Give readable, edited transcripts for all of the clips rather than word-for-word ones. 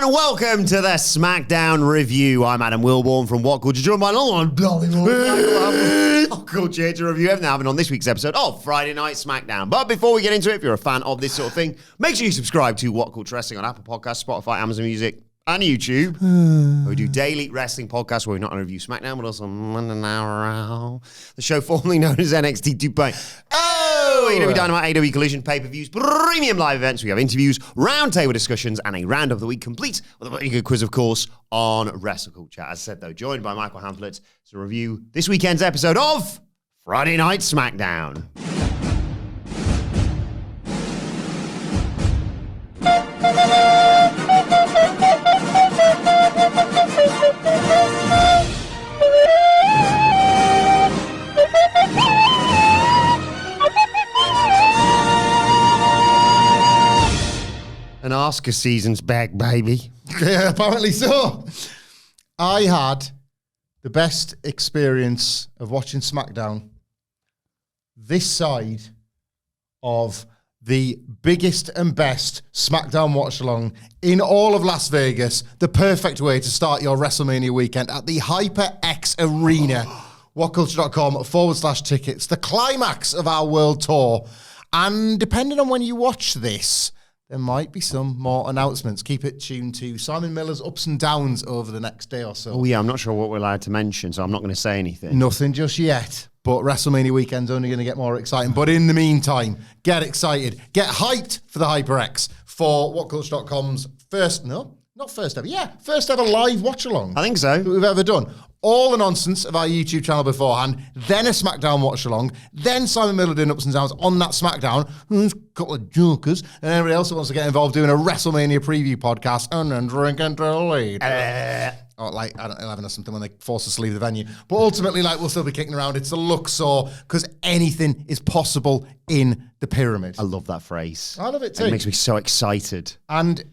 And welcome to the SmackDown review. I'm Adam Wilbourn from WhatCulture, joined by WhatCulture to review everything happened on this week's episode of Friday Night SmackDown. But before we get into it, if you're a fan of this sort of thing, make sure you subscribe to WhatCulture Wrestling on Apple Podcasts, Spotify, Amazon Music, and YouTube. We do daily wrestling podcasts where we not only review SmackDown, but also the show formerly known as NXT 2.0. AEW Dynamite, AEW Collision, pay-per-views, premium live events. We have interviews, roundtable discussions, and a round of the week complete with a very good quiz, of course, on WrestleCulture. As said, though, joined by Michael Hamflett to review this weekend's episode of Friday Night SmackDown. An Oscar season's back, baby. Yeah, apparently so. I had the best experience of watching SmackDown this side of the biggest and best SmackDown watch-along in all of Las Vegas. The perfect way to start your WrestleMania weekend at the HyperX Arena. WhatCulture.com/tickets. The climax of our world tour. And depending on when you watch this, there might be some more announcements. Keep it tuned to Simon Miller's ups and downs over the next day or so. Oh, yeah, I'm not sure what we're allowed to mention, so I'm not going to say anything. Nothing just yet, but WrestleMania weekend's only going to get more exciting. But in the meantime, get excited. Get hyped for the HyperX for WhatCulture.com's first ever live watch-along. I think so. That we've ever done. All the nonsense of our YouTube channel beforehand, then a SmackDown watch-along, then Simon Miller doing ups and downs on that SmackDown, there's a couple of jokers, and everybody else who wants to get involved doing a WrestleMania preview podcast, and then drink until late. Or like, I don't know, 11 or something when they force us to leave the venue. But ultimately, like, we'll still be kicking around. It's a Luxor, because anything is possible in the pyramid. I love that phrase. I love it too. It makes me so excited. And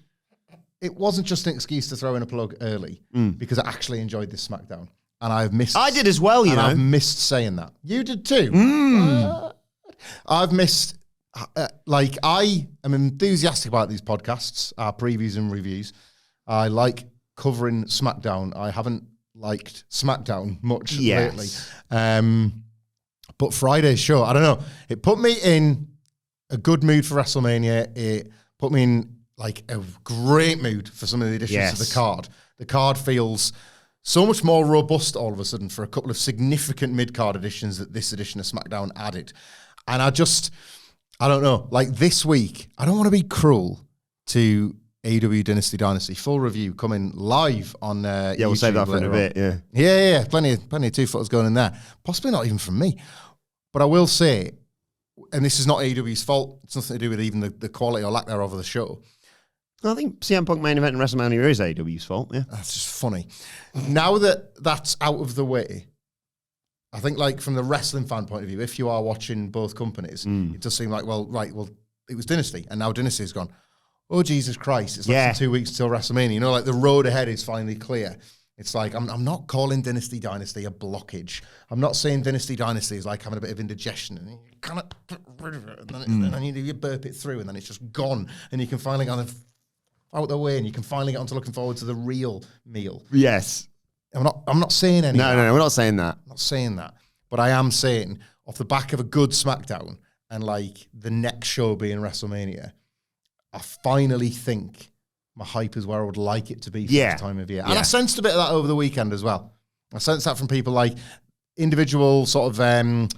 it wasn't just an excuse to throw in a plug early, because I actually enjoyed this SmackDown. And I've missed... I did as well, you know. I've missed saying that. You did too. I've missed... I am enthusiastic about these podcasts, our previews and reviews. I like covering SmackDown. I haven't liked SmackDown much lately. But Friday's show, I don't know. It put me in a good mood for WrestleMania. It put me in like a great mood for some of the additions to the card. The card feels so much more robust all of a sudden for a couple of significant mid-card additions that this edition of SmackDown added. And I don't know, like this week, I don't want to be cruel to AEW Dynasty. Full review coming live on YouTube. Yeah, we'll save that for in a bit, yeah. Yeah, plenty of two-footers going in there. Possibly not even from me. But I will say, and this is not AEW's fault, it's nothing to do with even the quality or lack thereof of the show. I think CM Punk main event in WrestleMania is AEW's fault, yeah. That's just funny. Now that that's out of the way, I think like from the wrestling fan point of view, if you are watching both companies, it does seem like, it was Dynasty, and now Dynasty's gone, oh, Jesus Christ, it's less than 2 weeks till WrestleMania. You know, like the road ahead is finally clear. It's like, I'm not calling Dynasty a blockage. I'm not saying Dynasty is like having a bit of indigestion and you kind of get rid of it, and then you burp it through and then it's just gone and you can finally kind of out the way and you can finally get on to looking forward to the real meal. Yes. I'm not saying anything. No, we're not saying that. I'm not saying that. But I am saying, off the back of a good SmackDown and like the next show being WrestleMania, I finally think my hype is where I would like it to be for this time of year. And I sensed a bit of that over the weekend as well. I sensed that from people like individual sort of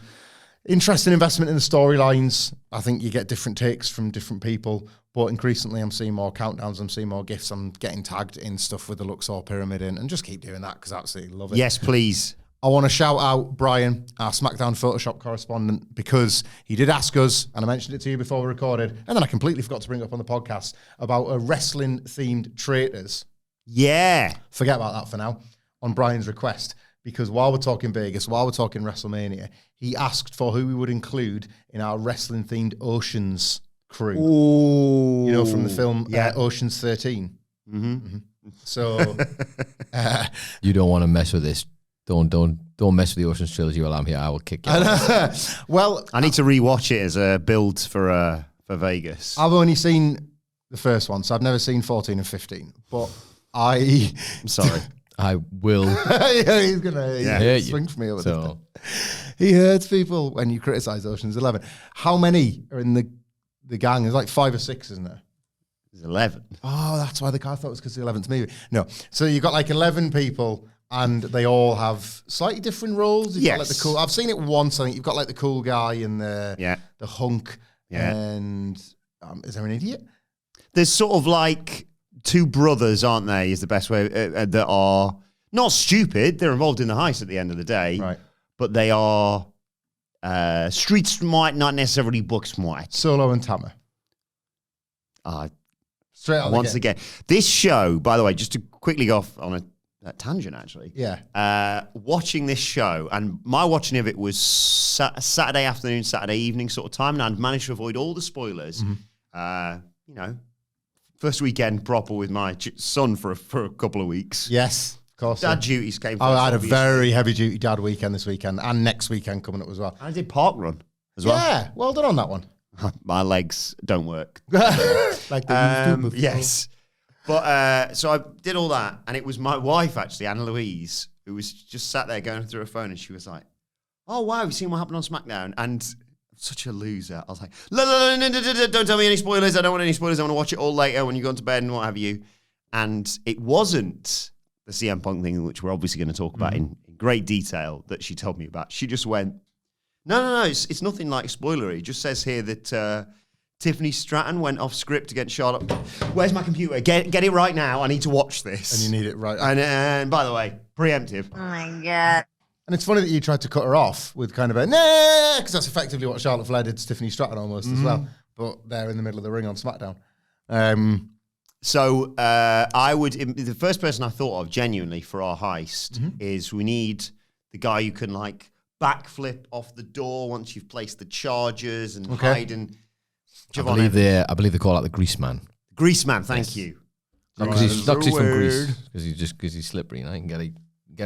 interesting investment in the storylines. I think you get different takes from different people. But increasingly, I'm seeing more countdowns. I'm seeing more gifts. I'm getting tagged in stuff with the Luxor Pyramid in. And just keep doing that because I absolutely love it. Yes, please. I want to shout out Brian, our SmackDown Photoshop correspondent, because he did ask us, and I mentioned it to you before we recorded, and then I completely forgot to bring it up on the podcast, about a wrestling-themed traitors. Yeah. Forget about that for now, on Brian's request, because while we're talking Vegas, while we're talking WrestleMania, he asked for who we would include in our wrestling-themed Oceans crew. Ooh. You know, from the film Ocean's 13. Mm-hmm. So... you don't want to mess with this. Don't mess with the Ocean's trilogy while I'm here. I will kick you out. Well, I need to rewatch it as a build for Vegas. I've only seen the first one, so I've never seen 14 and 15. But I'm sorry. I will yeah, he's gonna hurt swing you. for me over So, He hurts people when you criticise Ocean's 11. How many are in the gang? There's like 5 or 6, isn't there? There's 11. Oh, that's why the guy thought it was because the 11th movie. No. So you've got like 11 people and they all have slightly different roles. You've got like the cool. I've seen it once. I think you've got like the cool guy and the hunk. Yeah. And is there an idiot? There's sort of like 2 brothers, aren't they, is the best way, that are not stupid. They're involved in the heist at the end of the day. Right. But they are street smart, not necessarily book smart. Solo and Tama. Straight out Once again, this show, by the way, just to quickly go off on a tangent, actually. Yeah. Watching this show, and my watching of it was Saturday afternoon, Saturday evening sort of time, and I'd managed to avoid all the spoilers. First weekend proper with my son for a couple of weeks. Yes, of course. Dad duties came first. I had a very heavy duty dad weekend this weekend and next weekend coming up as well. I did park run as well. Yeah, well done on that one. My legs don't work. Like they used to before. Yes. But so I did all that, and it was my wife, actually, Anna Louise, who was just sat there going through her phone, and she was like, "Oh, wow, have you seen what happened on SmackDown?" And I'm such a loser. I was like, no, don't tell me any spoilers. I don't want any spoilers. I want to watch it all later when you go to bed and what have you. And it wasn't the CM Punk thing, which we're obviously going to talk about in great detail, that she told me about. She just went, no, it's nothing like spoilery. It just says here that Tiffany Stratton went off script against Charlotte. Where's my computer? Get it right now. I need to watch this. And you need it right. And by the way, preemptive. Oh my God. And it's funny that you tried to cut her off with kind of a nah, because that's effectively what Charlotte Flair did to Tiffany Stratton almost as well. But they're in the middle of the ring on SmackDown. So the first person I thought of genuinely for our heist is we need the guy who can like backflip off the door once you've placed the chargers and hide and. I believe they call that the Grease Man. Grease Man, thank you. Not because he's from Greece, because he's slippery and I can get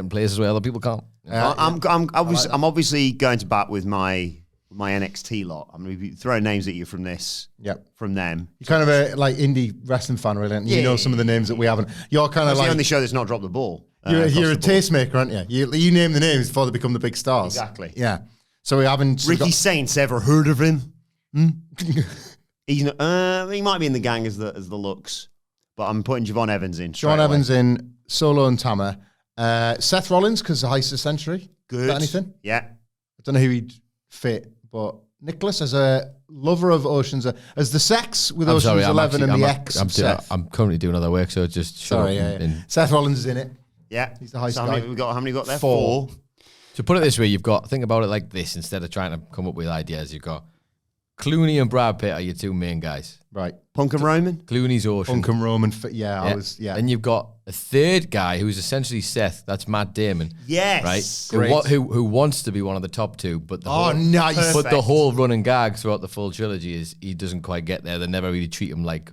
in places where other people can't. I'm obviously going to bat with my NXT lot. I'm going to be throwing names at you from this. Yep. From them. You're kind of a like indie wrestling fan, really, and you know some of the names that we haven't. You're kind of like the only show that's not dropped the ball. You're a tastemaker, aren't you? You name the names before they become the big stars. Exactly. Yeah. So we haven't. Ricky Saints, ever heard of him? He's not, he might be in the gang as the looks, but I'm putting Javon Evans in. Javon Evans in, Solo and Tama. Seth Rollins, because the heist of the century. Good. Is that anything? Yeah. I don't know who he'd fit, but Nicholas as a lover of Ocean's, as the sex with Ocean's 11 and the ex of Seth. I'm currently doing other work, so just shut up. Seth Rollins is in it. Yeah. He's the heist so guy. How many we got there? 4. To put it this way, think about it like this, instead of trying to come up with ideas, you've got Clooney and Brad Pitt are your 2 main guys. Right. Punk and Roman? Clooney's Ocean. Punk and Roman, Then you've got a third guy who's essentially Seth, that's Matt Damon. Yes. Right? Who wants to be one of the top 2, but nice. But the whole running gag throughout the full trilogy is he doesn't quite get there. They never really treat him like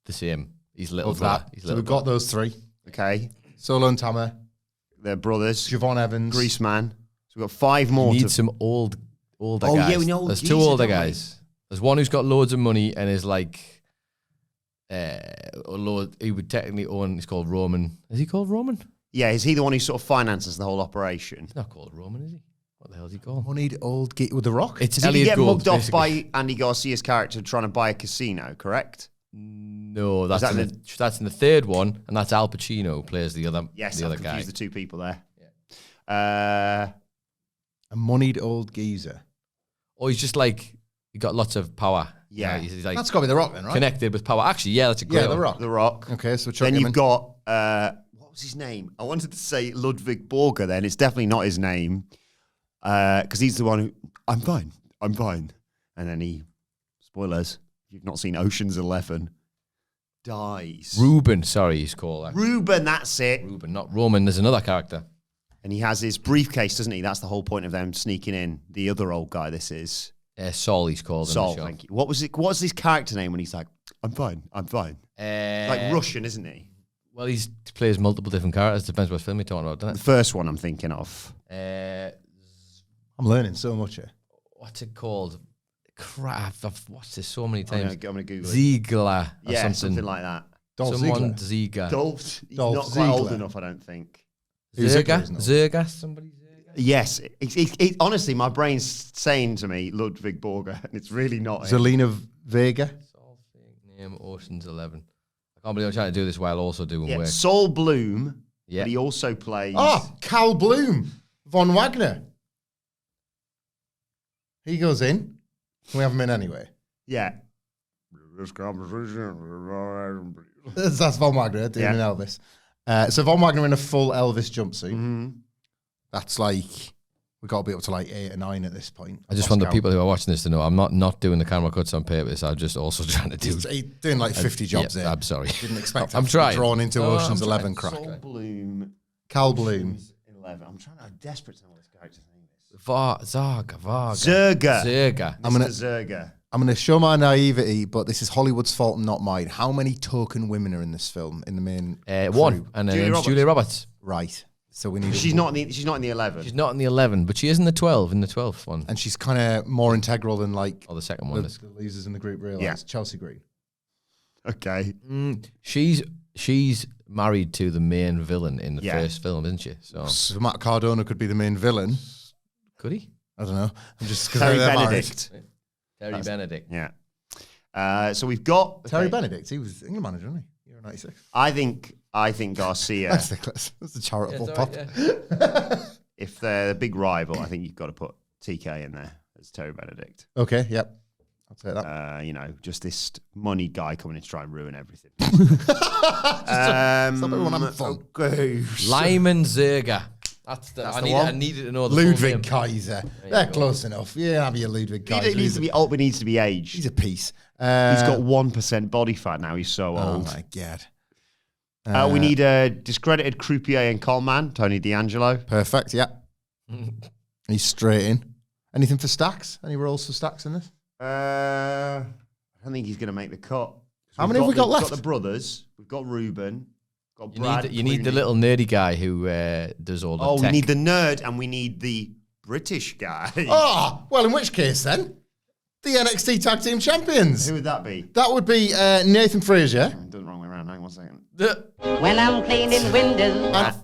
the same. He's little fella. So we've got those 3. Okay. Solo and Tama. They're brothers. Javon Evans. Grease Man. So we've got 5 more. We need some older guys. Yeah, we know. There's 2 older guys. There's one who's got loads of money and is like, he would technically own, he's called Roman. Is he called Roman? Yeah, is he the one who sort of finances the whole operation? He's not called Roman, is he? What the hell is he called? Moneyed old gate with the Rock. It's Did he Elliot get Gould, mugged off basically. by Andy Garcia's character trying to buy a casino, correct? No, that's in the 3rd one, and that's Al Pacino who plays the other Yes, the I've other guy. confused the 2 people there. A moneyed old geezer. Oh, he's just like, he got lots of power. Yeah. He's like That's got to be the Rock then, right? connected with power. Actually, yeah, that's a great Yeah, the one. Rock. The Rock. Okay, so Then you've got, what was his name? I wanted to say Ludwig Borger then. It's definitely not his name. Because he's the one who, I'm fine. And then he, spoilers, if you've not seen Ocean's 11, dies. Ruben, sorry, he's called. Ruben, that's it. Ruben, not Roman. There's another character. And he has his briefcase, doesn't he? That's the whole point of them sneaking in. The other old guy this is. Saul, he's called. Saul, in the show. thank you. What's his character name when he's like, I'm fine. Like Russian, isn't he? Well, he plays multiple different characters. Depends what film you're talking about, The doesn't first one I'm thinking of. it? I'm learning so much here. What's it called? Crap, I've watched this so many times. I'm gonna Google it. Ziegler or Yeah, something. something like that. Dolph Someone Ziggler. Ziegler. Dolph, he's Dolph not quite old Ziggler. enough, I don't think. Zerga? Somebody Zerga? Yes, honestly, my brain's saying to me Ludwig Borger, and it's really not. Zelina Vega. Name Ocean's 11. I can't believe I'm trying to do this while also doing work. Saul Bloom, Yeah. but he also plays. Oh, Cal Bloom. Von Wagner. He goes in. We have him in anyway. Yeah. That's Von Wagner doing an Elvis. So Von Wagner in a full Elvis jumpsuit. Mm-hmm. That's like, we've got to be up to like 8 or 9 at this point. I just want the people who are watching this to know I'm not doing the camera cuts on purpose. I'm just also trying to do. He's doing like 50 jobs there. I'm sorry. Didn't expect I'm to be trying. drawn into Ocean's 11 crack. Saul Bloom. Cal Bloom. 11. I'm desperate to know what this character's name is. Zerga. Zerga. I'm going to show my naivety, but this is Hollywood's fault and not mine. How many token women are in this film in the main One, crew? and then Julia it's Roberts. Julia Roberts. Right. So we need. She's not in the 11. She's not in the 11, but she is in the 12. In the 12th one, And she's kind of more integral than like or the second one. the losers in the group realize. Yeah. Chelsea Green. Okay. She's married to the main villain in the first film, isn't she? So Matt Cardona could be the main villain. Could he? I don't know. I'm just Terry they're married. Benedict. Terry Benedict. Yeah. So we've got Terry Benedict. He was England manager, wasn't he? Euro 96. I think Garcia. That's a charitable pop. If they're the big rival, I think you've got to put TK in there as Terry Benedict. Okay. Yep. I'll take that. Just this money guy coming in to try and ruin everything. Stop everyone having fun. Okay. Lyman Zerga. That's the I one. needed to know the full name. Ludwig Kaiser. They're close enough. Yeah, have your Ludwig Kaiser. He needs to be old, but needs to be aged. He's a piece. He's got 1% body fat now. He's so Oh old. my god. We need a discredited croupier and Coleman, Tony D'Angelo. Perfect. Yeah. He's straight in. Anything for Stacks? Any roles for Stacks in this? I don't think he's going to make the cut. How many have we got left? We've got the brothers. We've got Ruben. Got You Brad. need, you need the Clooney. little nerdy guy who does all the Oh, tech. we need the nerd and we need the British guy. Oh, well, in which case then? The NXT Tag Team Champions. Who would that be? That would be Nathan Frazer. Done the wrong way around. Hang on 1 second. When I'm cleaning windows.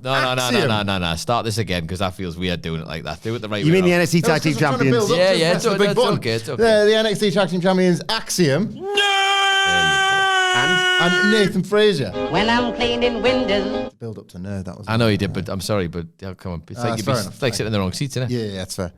No. Start this again because that feels weird doing it like that. Do it the right You way. mean the around. NXT Tag Team Champions? Yeah, It's it's big button. okay. The NXT Tag Team Champions, Axiom. And Nathan Frazer. When I'm cleaning windows. Build up to nerd, that was. I know you did, but I'm sorry, but come on. It's like that's fair enough. it's like sitting in the wrong seats, isn't it? Yeah, that's fair.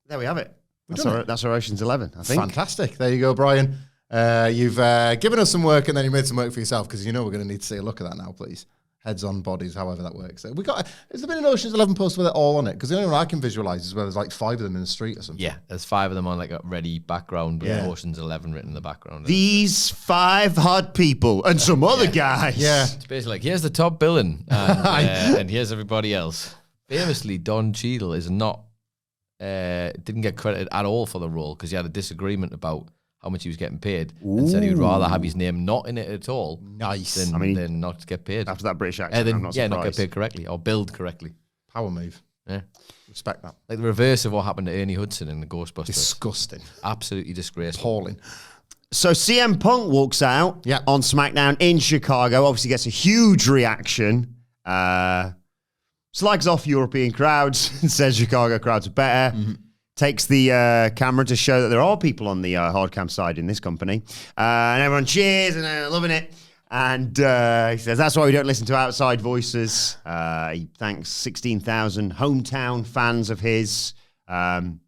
There we have it. done it. That's our Ocean's 11, I think. Fantastic. There you go, Brian. You've given us some work and then you made some work for yourself because you know we're going to need to see a look at that now, please. Heads on bodies, however that works. Has there been an Ocean's 11 poster with it all on it? Because the only one I can visualize is where there's like 5 of them in the street or something. Yeah, there's 5 of them on like a ready background with Yeah. Ocean's 11 written in the background. These 5 hot people and some other guys. Yeah. It's basically like, here's the top billing and here's everybody else. Famously, Don Cheadle is not, didn't get credited at all for the role because he had a disagreement about how much he was getting paid and said he would rather have his name not in it at all Nice. than not get paid. After that British accent, I'm not surprised. not get paid correctly or billed correctly. Power move. Yeah. Respect that. Like the reverse of what happened to Ernie Hudson in the Ghostbusters. Disgusting. Absolutely disgraceful. Appalling. So CM Punk walks out on SmackDown in Chicago. Obviously gets a huge reaction. Slags off European crowds and says Chicago crowds are better. Mm-hmm. Takes the camera to show that there are people on the hard cam side in this company. And everyone cheers and they're loving it. And he says, that's why we don't listen to outside voices. He thanks 16,000 hometown fans of his and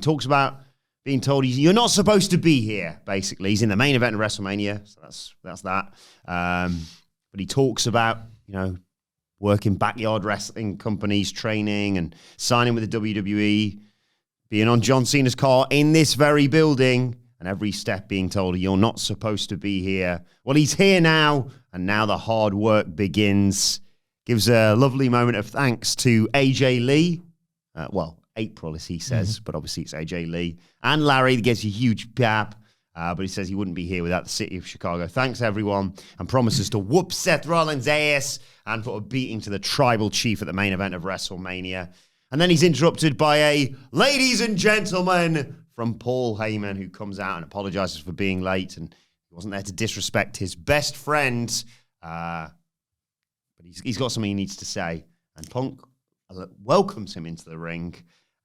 talks about being told you're not supposed to be here, basically. He's in the main event of WrestleMania, so that's that. But he talks about, working backyard wrestling companies, training and signing with the WWE, being on John Cena's car in this very building, and every step being told, you're not supposed to be here. Well, he's here now, and now the hard work begins. Gives a lovely moment of thanks to AJ Lee. April, as he says, but obviously it's AJ Lee. And Larry gets a huge pap, but he says he wouldn't be here without the city of Chicago. Thanks, everyone, and promises to whoop Seth Rollins' ass and put a beating to the tribal chief at the main event of WrestleMania. And then he's interrupted by a, ladies and gentlemen, from Paul Heyman, who comes out and apologizes for being late, and he wasn't there to disrespect his best friend. But he's got something he needs to say. And Punk welcomes him into the ring.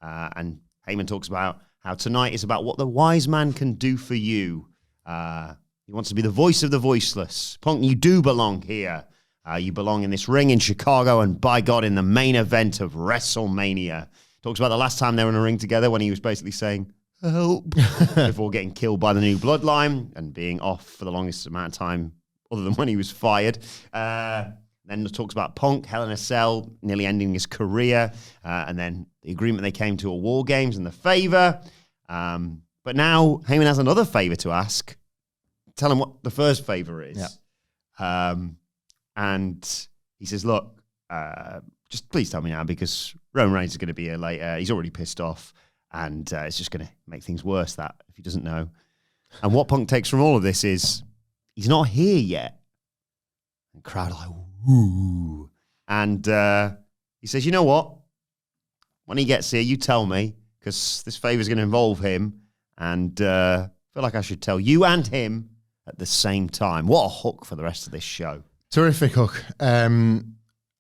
And Heyman talks about how tonight is about what the wise man can do for you. He wants to be the voice of the voiceless. Punk, you do belong here. You belong in this ring in Chicago, and by God, in the main event of WrestleMania. Talks about the last time they were in a ring together when he was basically saying, help, before getting killed by the New Bloodline and being off for the longest amount of time other than when he was fired. Then talks about Punk, Hell in a Cell, nearly ending his career, and then the agreement they came to at War Games and the favor. But now Heyman has another favor to ask. Tell him what the first favor is. Yeah. And he says, look, just please tell me now, because Roman Reigns is going to be here later. He's already pissed off, and it's just going to make things worse, that, if he doesn't know. And what Punk takes from all of this is, he's not here yet. And the crowd are like, ooh. And he says, you know what? When he gets here, you tell me, because this favor's going to involve him, and I feel like I should tell you and him at the same time. What a hook for the rest of this show. Terrific hook.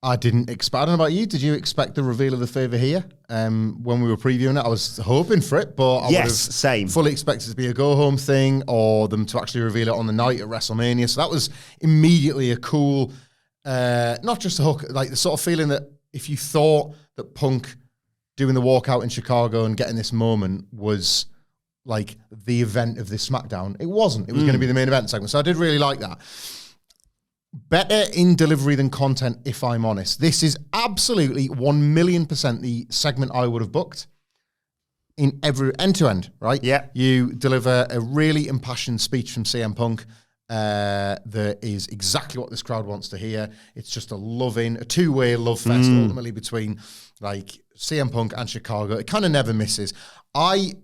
I didn't expect, I don't know about you, did you expect the reveal of the favour here? When we were previewing it, I was hoping for it, but I would have same. fully expected it to be a go-home thing, or them to actually reveal it on the night at WrestleMania. So that was immediately a cool, not just a hook, like the sort of feeling that if you thought that Punk doing the walkout in Chicago and getting this moment was like the event of this SmackDown, it wasn't. It was going to be the main event segment. So I did really like that. Better in delivery than content, if I'm honest. This is absolutely 1,000,000% the segment I would have booked in every end-to-end, right? Yeah. You deliver a really impassioned speech from CM Punk that is exactly what this crowd wants to hear. It's just a two-way love fest ultimately between like CM Punk and Chicago. It kind of never misses. I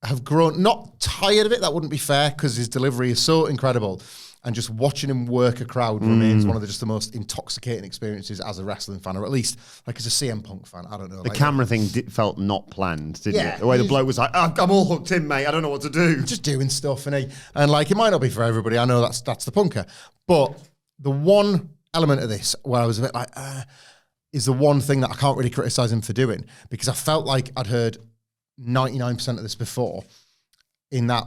have grown, not tired of it, that wouldn't be fair, because his delivery is so incredible. And just watching him work a crowd remains one of the most intoxicating experiences as a wrestling fan, or at least like as a CM Punk fan. I don't know. The camera thing felt not planned, didn't Yeah, it? The way the bloke was like, I'm all hooked in, mate. I don't know what to do. Just doing stuff, and like it might not be for everybody. I know that's the punker, but the one element of this where I was a bit like, is the one thing that I can't really criticize him for doing, because I felt like I'd heard 99% of this before in that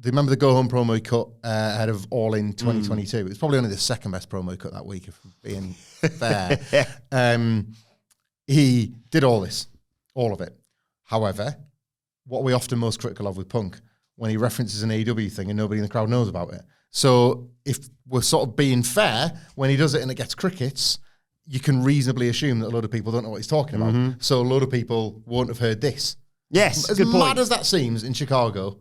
remember the go home promo he cut ahead of All In 2022? It was probably only the second best promo he cut that week, if I'm being fair. He did all of it. However, what are we often most critical of with Punk? When he references an AEW thing and nobody in the crowd knows about it. So if we're sort of being fair, when he does it and it gets crickets, you can reasonably assume that a lot of people don't know what he's talking about. So a lot of people won't have heard this. Yes, As good point. mad as that seems in Chicago,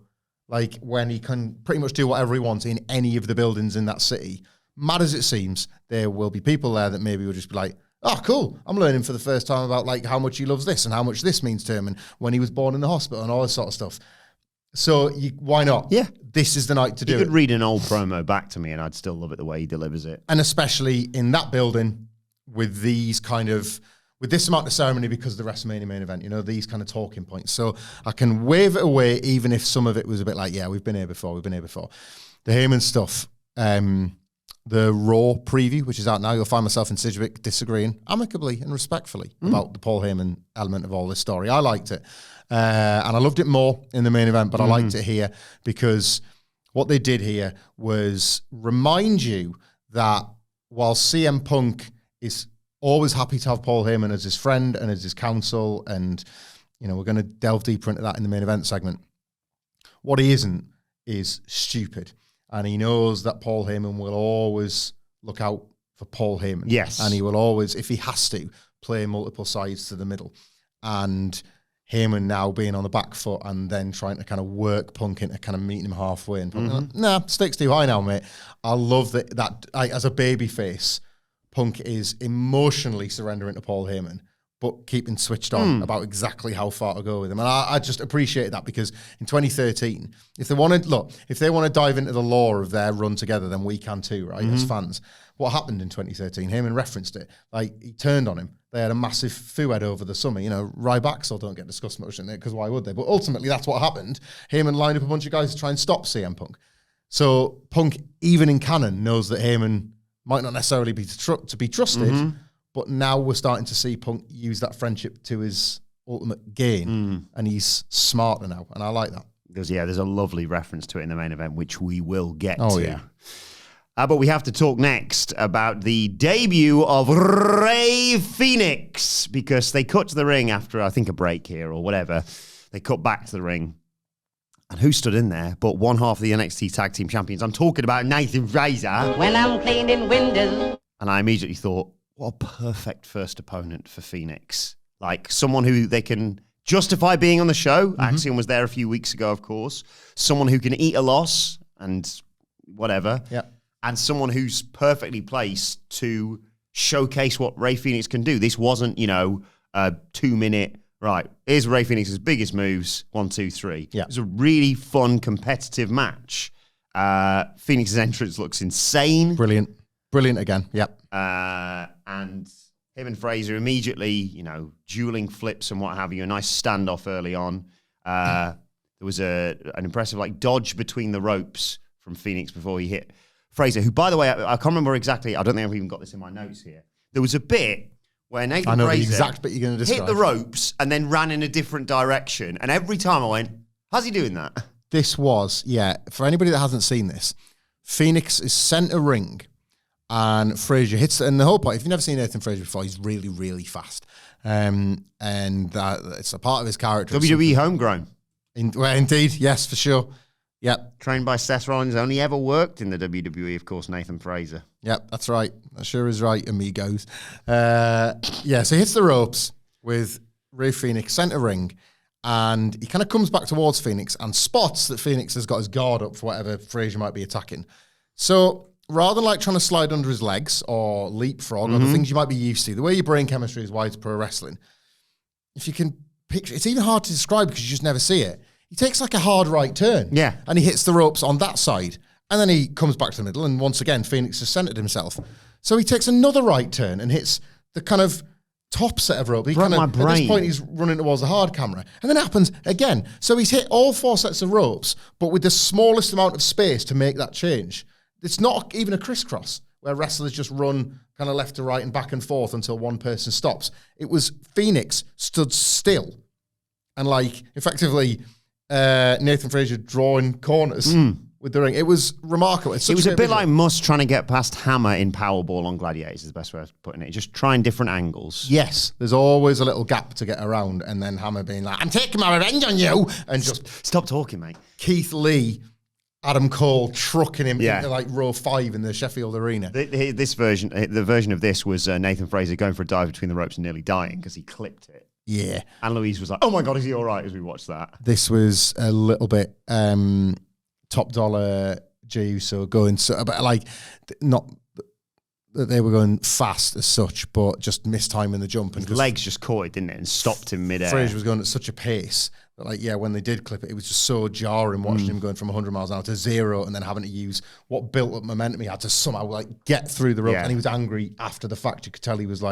like when he can pretty much do whatever he wants in any of the buildings in that city, mad as it seems, there will be people there that maybe will just be like, oh, cool, I'm learning for the first time about like how much he loves this and how much this means to him and when he was born in the hospital and all this sort of stuff. So why not? Yeah. This is the night to do it. You could read an old promo back to me and I'd still love it the way he delivers it. And especially in that building with this amount of ceremony because of the WrestleMania main event, these kind of talking points. So I can wave it away, even if some of it was a bit like, yeah, we've been here before. The Heyman stuff, the Raw preview, which is out now, you'll find myself and Sidgwick disagreeing amicably and respectfully about the Paul Heyman element of all this story. I liked it. And I loved it more in the main event, but I liked it here because what they did here was remind you that while CM Punk is always happy to have Paul Heyman as his friend and as his counsel, and we're going to delve deeper into that in the main event segment. What he isn't is stupid, and he knows that Paul Heyman will always look out for Paul Heyman. Yes, and he will always, if he has to, play multiple sides to the middle. And Heyman now being on the back foot and then trying to kind of work Punk into kind of meeting him halfway, and Punk like, nah, stakes too high now, mate. I love that as a baby face, Punk is emotionally surrendering to Paul Heyman, but keeping switched on about exactly how far to go with him. And I just appreciate that, because in 2013, if they want to dive into the lore of their run together, then we can too, right, as fans. What happened in 2013? Heyman referenced it. Like, he turned on him. They had a massive fouad over the summer. You know, Ryback still don't get discussed much in it, because why would they? But ultimately, that's what happened. Heyman lined up a bunch of guys to try and stop CM Punk. So Punk, even in canon, knows that Heyman might not necessarily be to be trusted, but now we're starting to see Punk use that friendship to his ultimate gain, and he's smarter now, and I like that. There's a lovely reference to it in the main event, which we will get to. Yeah. But we have to talk next about the debut of Rey Fenix, because they cut to the ring after, I think, a break here or whatever. They cut back to the ring. And who stood in there but one half of the NXT Tag Team Champions? I'm talking about Nathan Frazer. When I'm cleaning windows. And I immediately thought, what a perfect first opponent for Fenix. Like, someone who they can justify being on the show. Axiom was there a few weeks ago, of course. Someone who can eat a loss and whatever. Yeah. And someone who's perfectly placed to showcase what Rey Fenix can do. This wasn't, a 2-minute, right, here's Rey Fenix's biggest moves, 1, 2, 3. Yeah. It was a really fun, competitive match. Fenix's entrance looks insane. Brilliant again. Yep. And him and Frazer immediately, dueling flips and what have you. A nice standoff early on. There was an impressive dodge between the ropes from Fenix before he hit Frazer, who, by the way, I can't remember exactly. I don't think I've even got this in my notes here. There was a bit where Nathan Frazer the exact bit you're going to describe. hit the ropes and then ran in a different direction. And every time I went, how's he doing that? This was, for anybody that hasn't seen this, Fenix is center ring and Frazer hits it. And the whole point, if you've never seen Nathan Frazer before, he's really, really fast. And it's a part of his character. WWE homegrown. Indeed, yes, for sure. Yep. Trained by Seth Rollins, only ever worked in the WWE, of course, Nathan Frazer. Yep, that's right. That sure is right, amigos. So he hits the ropes with Rey Fenix, center ring, and he kind of comes back towards Fenix and spots that Fenix has got his guard up for whatever Frazer might be attacking. So rather than trying to slide under his legs or leapfrog or the things you might be used to, the way your brain chemistry is wired to pro wrestling, if you can picture, it's even hard to describe because you just never see it. He takes a hard right turn. Yeah. And he hits the ropes on that side. And then he comes back to the middle. And once again, Fenix has centered himself. So he takes another right turn and hits the kind of top set of rope. At this point, he's running towards the hard camera. And then it happens again. So he's hit all 4 sets of ropes, but with the smallest amount of space to make that change. It's not even a crisscross where wrestlers just run kind of left to right and back and forth until one person stops. It was Fenix stood still and effectively... Nathan Frazer drawing corners with the ring. It was remarkable. It was a bit like Muss trying to get past Hammer in Powerball on Gladiators, is the best way of putting it. Just trying different angles. Yes, there's always a little gap to get around, and then Hammer being like, I'm taking my revenge on you, and just... Stop talking, mate. Keith Lee, Adam Cole trucking him into row 5 in the Sheffield Arena. The version of this was Nathan Frazer going for a dive between the ropes and nearly dying because he clipped it. Yeah. And Louise was like, oh my God, is he all right as we watched that? This was a little bit top dollar Jey Uso going, not that they were going fast as such, but just mistiming the jump. And his legs just caught it, didn't it? And stopped him midair. Frazer was going at such a pace that, when they did clip it, it was just so jarring watching him going from 100 miles an hour to 0 and then having to use what built up momentum he had to somehow get through the rope. And he was angry after the fact. You could tell he was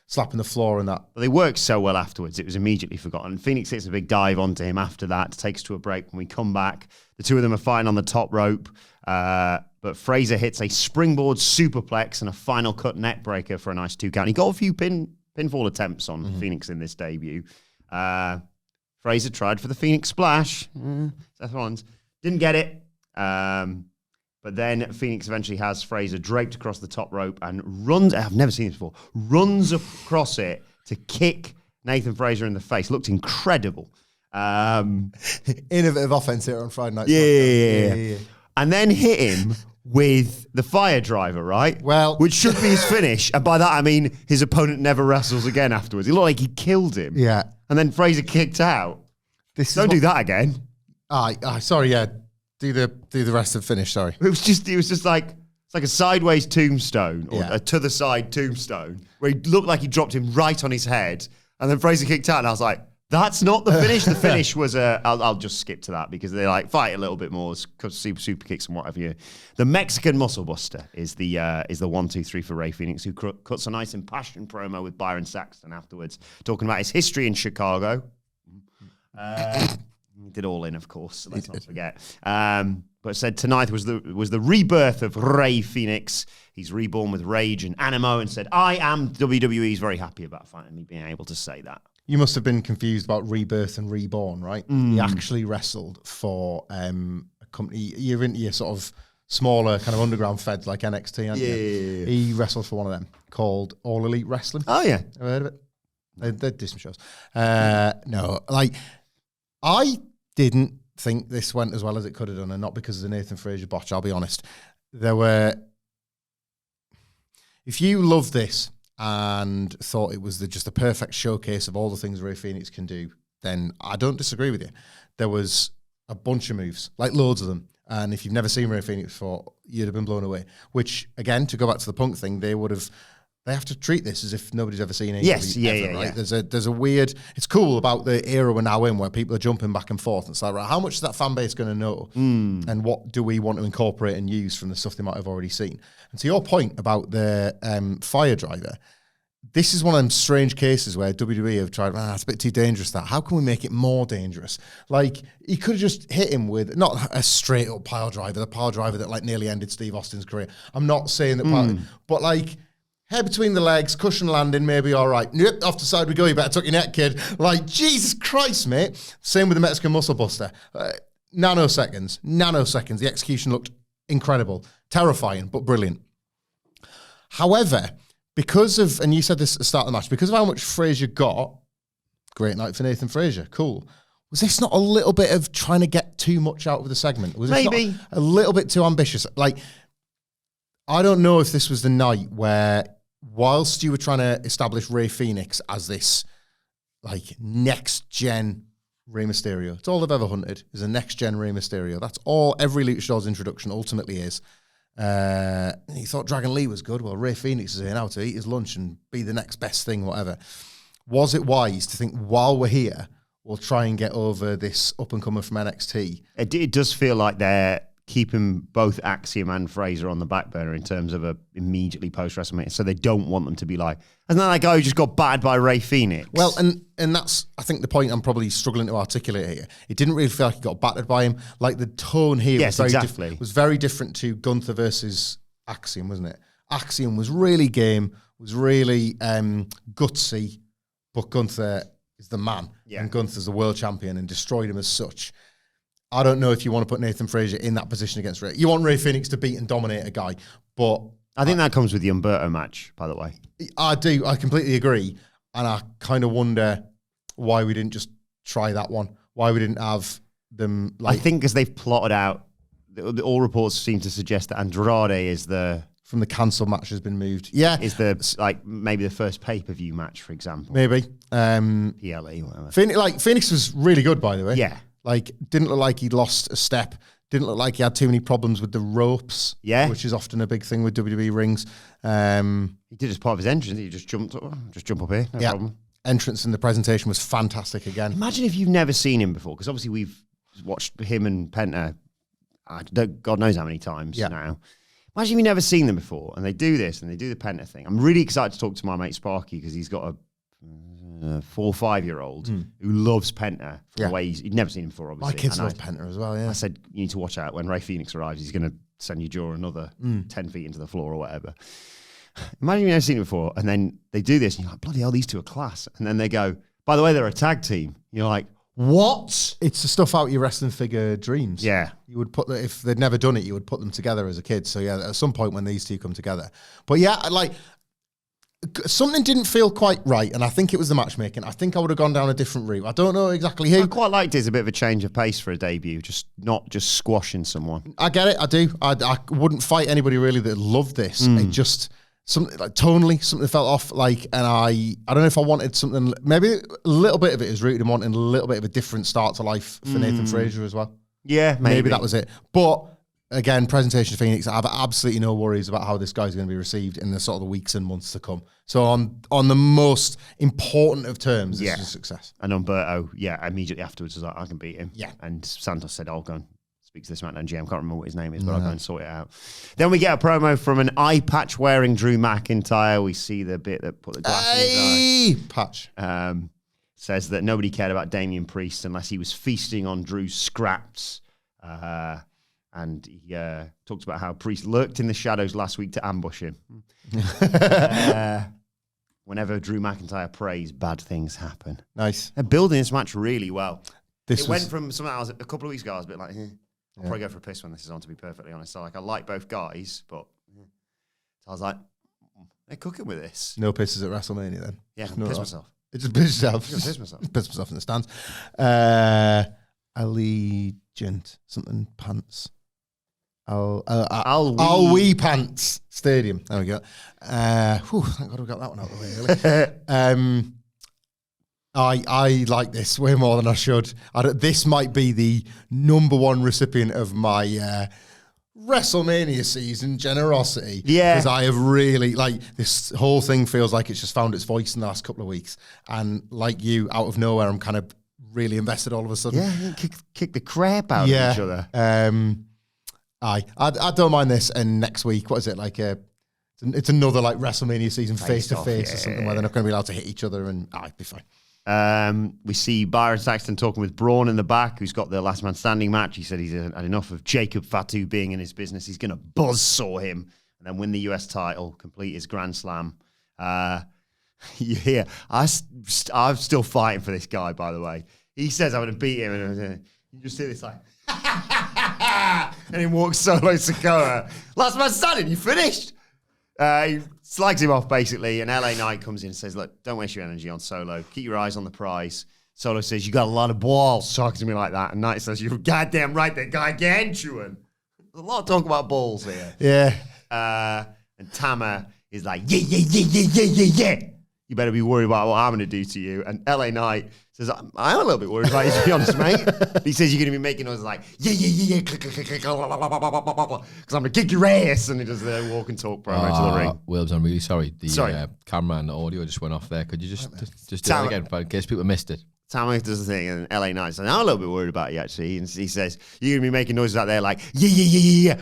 slapping the floor and that. But they worked so well afterwards, it was immediately forgotten. Phoenix hits a big dive onto him after that, takes to a break. When we come back, the two of them are fighting on the top rope, but Frazer hits a springboard superplex and a final cut neck breaker for a nice 2 count. He got a few pinfall attempts on Phoenix in this debut. Frazer tried for the Phoenix splash. Seth Rollins didn't get it. But then Phoenix eventually has Frazer draped across the top rope and runs, I've never seen this before, runs across it to kick Nathan Frazer in the face. Looked incredible. Innovative offense here on Friday night. Yeah. And then hit him with the fire driver, right? Well, which should be his finish. And by that, I mean his opponent never wrestles again afterwards. It looked like he killed him. Yeah. And then Frazer kicked out. Don't do that again. Sorry, yeah. Do the rest of the finish, sorry. It was just like, it's like a sideways tombstone or a to the side tombstone where he looked like he dropped him right on his head And then Frazer kicked out, and I was like, that's not the finish. The finish was I'll just skip to that because they like fight a little bit more, super kicks and whatever. The Mexican Muscle Buster is the 1, 2, 3 for Rey Fenix, who cuts a nice impassioned promo with Byron Saxton afterwards, talking about his history in Chicago. He did All In, of course. So let's not forget. But said tonight was the rebirth of Rey Fenix. He's reborn with rage and animo, and said, "I am WWE's very happy about finally me being able to say that." You must have been confused about rebirth and reborn, right? He actually wrestled for a company. You're into your sort of smaller kind of underground feds like NXT, aren't you? Yeah. He wrestled for one of them called All Elite Wrestling. Oh, yeah. Ever heard of it? They do some shows. No, like, I didn't think this went as well as it could have done, and not because of the Nathan Frazer botch, I'll be honest. If you love this and thought it was just a perfect showcase of all the things Rey Fenix can do, then I don't disagree with you. There was a bunch of moves, like loads of them. And if you've never seen Rey Fenix before, you'd have been blown away. Which, again, to go back to the Punk thing, they have to treat this as if nobody's ever seen it. Yes, ever, right? There's a weird, it's cool about the era we're now in where people are jumping back and forth. It's like, right, how much is that fan base going to know? And what do we want to incorporate and use from the stuff they might have already seen? And to your point about the fire driver, this is one of them strange cases where WWE have tried, it's a bit too dangerous that. How can we make it more dangerous? Like, he could have just hit him with, not a straight up pile driver, the pile driver that like nearly ended Steve Austin's career. I'm not saying that, but like, head between the legs, cushion landing, maybe all right. Nope, off the side we go, you better tuck your neck, kid. Like, Jesus Christ, mate. Same with the Mexican Muscle Buster. Nanoseconds. The execution looked incredible. Terrifying, but brilliant. However, because of, and you said this at the start of the match, because of how much Frazer got, great night for Nathan Frazer, cool. Was this not a little bit of trying to get too much out of the segment? Was this Maybe. not a little bit too ambitious? Like, I don't know if this was the night where, whilst you were trying to establish Rey Fenix as this, like, next-gen Rey Mysterio, it's all they've ever hunted, is a next-gen Rey Mysterio. That's all every Luchador's introduction ultimately is. He thought Dragon Lee was good. Well, Rey Fenix is here now to eat his lunch and be the next best thing, whatever. Was it wise to think, while we're here, we'll try and get over this up-and-comer from NXT? It does feel like they're keeping both Axiom and Frazer on the back burner in terms of a immediately post-WrestleMania, so they don't want them to be like, isn't that guy who just got battered by Rey Fenix? Well, and that's, I think, the point I'm probably struggling to articulate here. It didn't really feel like he got battered by him. Like, the tone here was very different to Gunther versus Axiom, wasn't it? Axiom was really game, was really gutsy, but Gunther is the man, and Gunther's the world champion and destroyed him as such. I don't know if you want to put Nathan Frazer in that position against Rey. You want Rey Fenix to beat and dominate a guy, but I think that comes with the Umberto match, by the way. I do. I completely agree. And I kind of wonder why we didn't just try that one. Why we didn't have them like... I think because they've plotted out, all reports seem to suggest that Andrade is from the cancelled match has been moved. Yeah. Is maybe the first pay-per-view match, for example. Maybe. PLE, whatever. Phoenix was really good, by the way. Yeah. Like, didn't look like he'd lost a step. Didn't look like he had too many problems with the ropes. Yeah. Which is often a big thing with WWE rings. He did as part of his entrance. He just jump up here. No problem. Entrance and the presentation was fantastic again. Imagine if you've never seen him before, because obviously we've watched him and Penta, God knows how many times now. Imagine if you've never seen them before, and they do this, and they do the Penta thing. I'm really excited to talk to my mate Sparky, because he's got a 4 or 5-year-old who loves Penta from the way he'd never seen him before, obviously. My kids love Penta as well, yeah. I said, you need to watch out when Rey Fenix arrives. He's going to send you jaw another 10 feet into the floor or whatever. Imagine you've never seen it before, and then they do this, and you're like, bloody hell, these two are class. And then they go, by the way, they're a tag team. You're like, what? It's the stuff out your wrestling figure dreams. Yeah. You would put, if they'd never done it, you would put them together as a kid. So yeah, at some point when these two come together. But yeah, like, something didn't feel quite right, and I think it was the matchmaking. I think I would have gone down a different route. I don't know exactly who. I quite liked it as a bit of a change of pace for a debut, not just squashing someone. I get it, I do. I wouldn't fight anybody really that loved this. It just, something like tonally, something felt off, like, and I don't know if I wanted something, maybe a little bit of it is rooted in wanting a little bit of a different start to life for Nathan Frazer as well. Yeah, maybe that was it. But again, presentation of Fenix, I have absolutely no worries about how this guy's going to be received in the sort of the weeks and months to come. So on the most important of terms, this is a success. And Umberto, immediately afterwards was like, I can beat him. Yeah. And Santos said, I'll go and speak to the SmackDown GM. Can't remember what his name is, but I'll go and sort it out. Then we get a promo from an eye patch wearing Drew McIntyre. We see the bit that put the glass in his eye. Patch. Says that nobody cared about Damian Priest unless he was feasting on Drew's scraps. And he talks about how Priest lurked in the shadows last week to ambush him. Whenever Drew McIntyre prays, bad things happen. Nice. They're building this match really well. It went from something I was a couple of weeks ago, I was a bit like, I'll probably go for a piss when this is on, to be perfectly honest. So, I like both guys, but so I was like, they're cooking with this. No pisses at WrestleMania then? Yeah, I piss myself. It just piss yourself. Piss myself. Piss myself in the stands. Allegiant, something pants. We Pants Stadium. There we go. Thank God we got that one out of the way early. I like this way more than I should. This might be the number one recipient of my WrestleMania season generosity. Yeah. Because I have really, this whole thing feels like it's just found its voice in the last couple of weeks. And like you, out of nowhere, I'm kind of really invested all of a sudden. Yeah, kick the crap out of each other. I don't mind this. And next week, what is it like? It's another WrestleMania season face to face or something where they're not going to be allowed to hit each other, and it'd be fine. We see Byron Saxton talking with Braun in the back, who's got the last man standing match. He said he's had enough of Jacob Fatu being in his business. He's going to buzzsaw him and then win the US title, complete his Grand Slam. I'm still fighting for this guy, by the way. He says I'm going to beat him, and you just hear this and he walks solo Sikoa. Last man standing, you finished? He slags him off, basically, and LA Knight comes in and says, look, don't waste your energy on Solo. Keep your eyes on the prize. Solo says, you got a lot of balls, talking to me like that. And Knight says, you're goddamn right, they're gargantuan. There's a lot of talk about balls here. Yeah. And Tama is like, yeah. You better be worried about what I'm going to do to you. And LA Knight says, I'm a little bit worried about you, to be honest, mate. He says you're going to be making noises like, yeah, because I'm going to kick your ass. And he does the walk and talk promo to the ring. Wilbs, I'm really sorry. The camera and the audio just went off there. Could you just do it again in case people missed it? Tama does the thing, and LA Knight says, I'm a little bit worried about you, actually. And he says, you're going to be making noises out there like, yeah.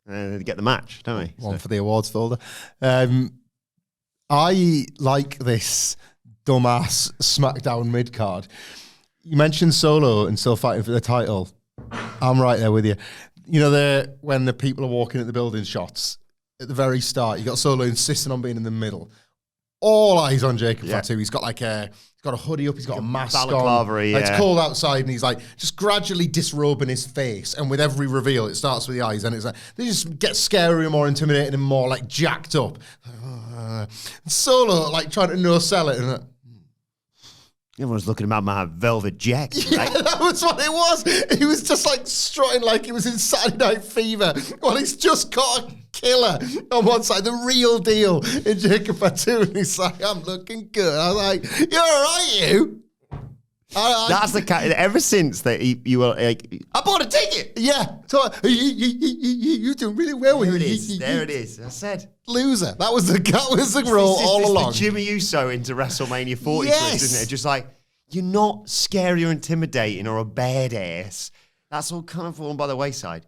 And they get the match, don't we? One for the awards folder. I like this dumbass SmackDown mid-card. You mentioned Solo and still fighting for the title. I'm right there with you. You know, when the people are walking at the building shots, at the very start, you got Solo insisting on being in the middle. All eyes on Jacob Fatu. He's got he's got a hoodie up, he's got a mask on. It's cold outside, and he's just gradually disrobing his face. And with every reveal, it starts with the eyes, and it's they just get scarier, more intimidating, and more jacked up. Solo trying to no-sell it, and everyone's looking about my velvet jacket. Yeah, that was what it was. He was just strutting like he was in Saturday Night Fever. Well, he's just got a killer on one side, the real deal in Jacob Fatu, and he's like, I'm looking good. I was like, you're all right, you. That's the cat. Ever since that you were like, I bought a ticket. Yeah, so you're doing really well. There it is. There it is. I said loser. That was the role all along. The Jimmy Uso into WrestleMania 40, isn't it? Just you're not scary or intimidating or a badass. That's all kind of fallen by the wayside.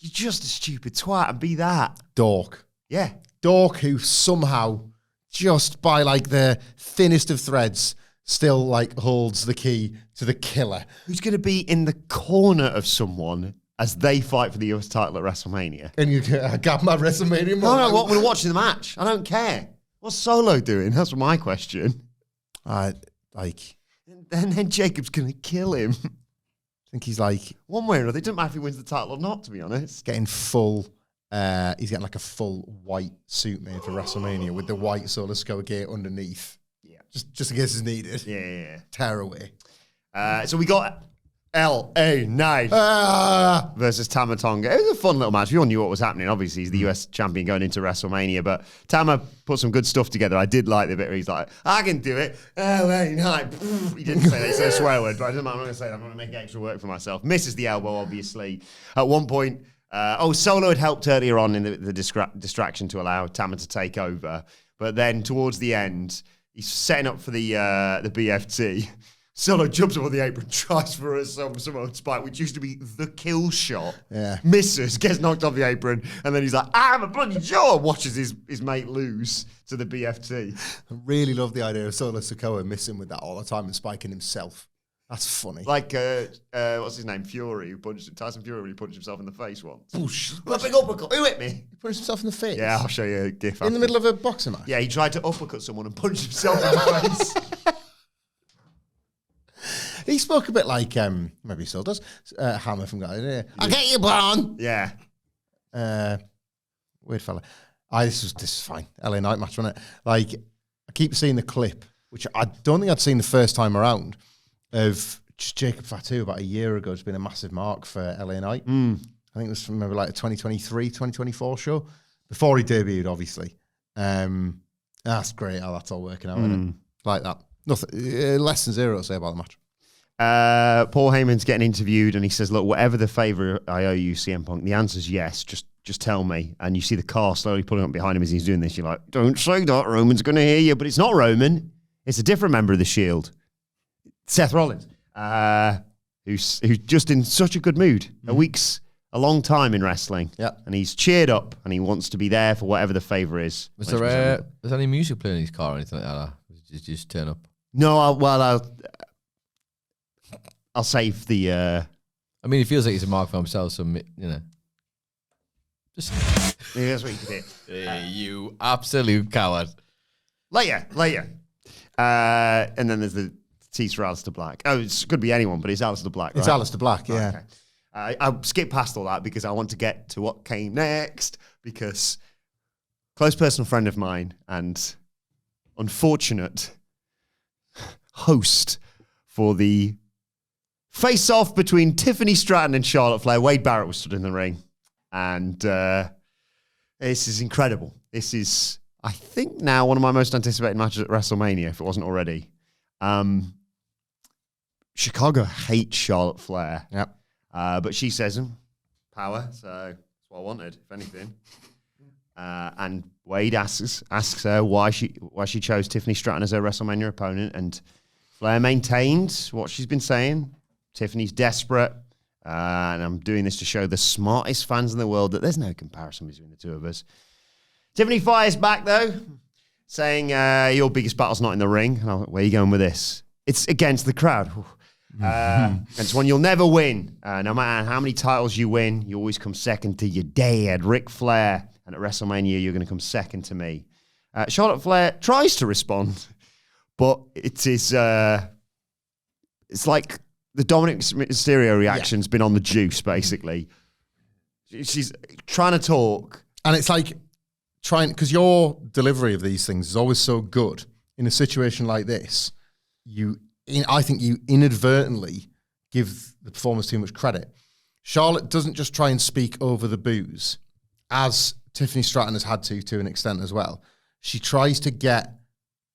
You're just a stupid twat, and be that dork. Yeah, dork who somehow just by the thinnest of threads still holds the key to the killer. Who's going to be in the corner of someone as they fight for the US title at WrestleMania? And you got my WrestleMania moment. No, we're watching the match. I don't care. What's Solo doing? That's my question. And then Jacob's going to kill him. I think he's one way or another. It doesn't matter if he wins the title or not, to be honest. Getting full, he's getting a full white suit made for WrestleMania with the white Solo Sikoa gear underneath. Just in case it's needed. Yeah. Tear away. So we got LA Knight versus Tama Tonga. It was a fun little match. We all knew what was happening. Obviously, he's the US champion going into WrestleMania, but Tama put some good stuff together. I did like the bit where he's like, I can do it. LA Knight. He didn't say that. It's a swear word, but I'm not going to say that. I'm going to make extra work for myself. Misses the elbow, obviously. At one point, Solo had helped earlier on in the distraction to allow Tama to take over. But then towards the end, he's setting up for the BFT. Solo jumps up on the apron, tries for some old spike, which used to be the kill shot. Yeah. Misses, gets knocked off the apron, and then he's like, I'm a bloody jaw, watches his mate lose to the BFT. I really love the idea of Solo Sikoa missing with that all the time and spiking himself. That's funny. Like, what's his name? Fury, Tyson Fury, when he punched himself in the face once. Boosh. A big uppercut. Who hit me? He punched himself in the face? Yeah, I'll show you a gif. In the middle of a boxing match? Yeah, he tried to uppercut someone and punched himself in the face. He spoke a bit like, maybe he still does, Hammer from Guy. I get you, Braun. Yeah. Weird fella. This is fine. LA Knight match, wasn't it? Like, I keep seeing the clip, which I don't think I'd seen the first time around, of just Jacob Fatu about a year ago. It's been a massive mark for LA Knight. I think it was from maybe like a 2023, 2024 show. Before he debuted, obviously. That's great how that's all working out, isn't it? Like that. Nothing, less than zero to say about the match. Paul Heyman's getting interviewed and he says, look, whatever the favour I owe you, CM Punk, the answer's yes, just tell me. And you see the car slowly pulling up behind him as he's doing this. You're like, don't say that, Roman's going to hear you. But it's not Roman. It's a different member of the Shield. Seth Rollins, who's just in such a good mood. A week's a long time in wrestling. Yeah. And he's cheered up and he wants to be there for whatever the favour is. Was there any music playing in his car or anything like that? Did you just turn up? No, I'll save the... I mean, he feels like he's a mark for himself, so, just... Yeah, that's what you could do. Hey, you absolute coward. Later. And then there's the tease for Aleister Black. Oh, it could be anyone, but it's Aleister Black, right? It's Aleister Black, yeah. Okay. I'll skip past all that because I want to get to what came next, because close personal friend of mine and unfortunate host for the face-off between Tiffany Stratton and Charlotte Flair, Wade Barrett, was stood in the ring. And this is incredible. This is, I think, now one of my most anticipated matches at WrestleMania, if it wasn't already. Chicago hates Charlotte Flair. Yep. But she says, power, so that's what I wanted, if anything. And Wade asks her why she chose Tiffany Stratton as her WrestleMania opponent, and Flair maintained what she's been saying. Tiffany's desperate, and I'm doing this to show the smartest fans in the world that there's no comparison between the two of us. Tiffany fires back, though, saying, your biggest battle's not in the ring. And I'm like, where are you going with this? It's against the crowd. It's one you'll never win. No matter how many titles you win, you always come second to your dad, Ric Flair. And at WrestleMania, you're going to come second to me. Charlotte Flair tries to respond, but it is... it's like the Dominic Mysterio reaction's been on the juice, basically. She's trying to talk. And it's like because your delivery of these things is always so good. In a situation like this, I think you inadvertently give the performers too much credit. Charlotte doesn't just try and speak over the boos, as Tiffany Stratton has had to an extent as well. She tries to get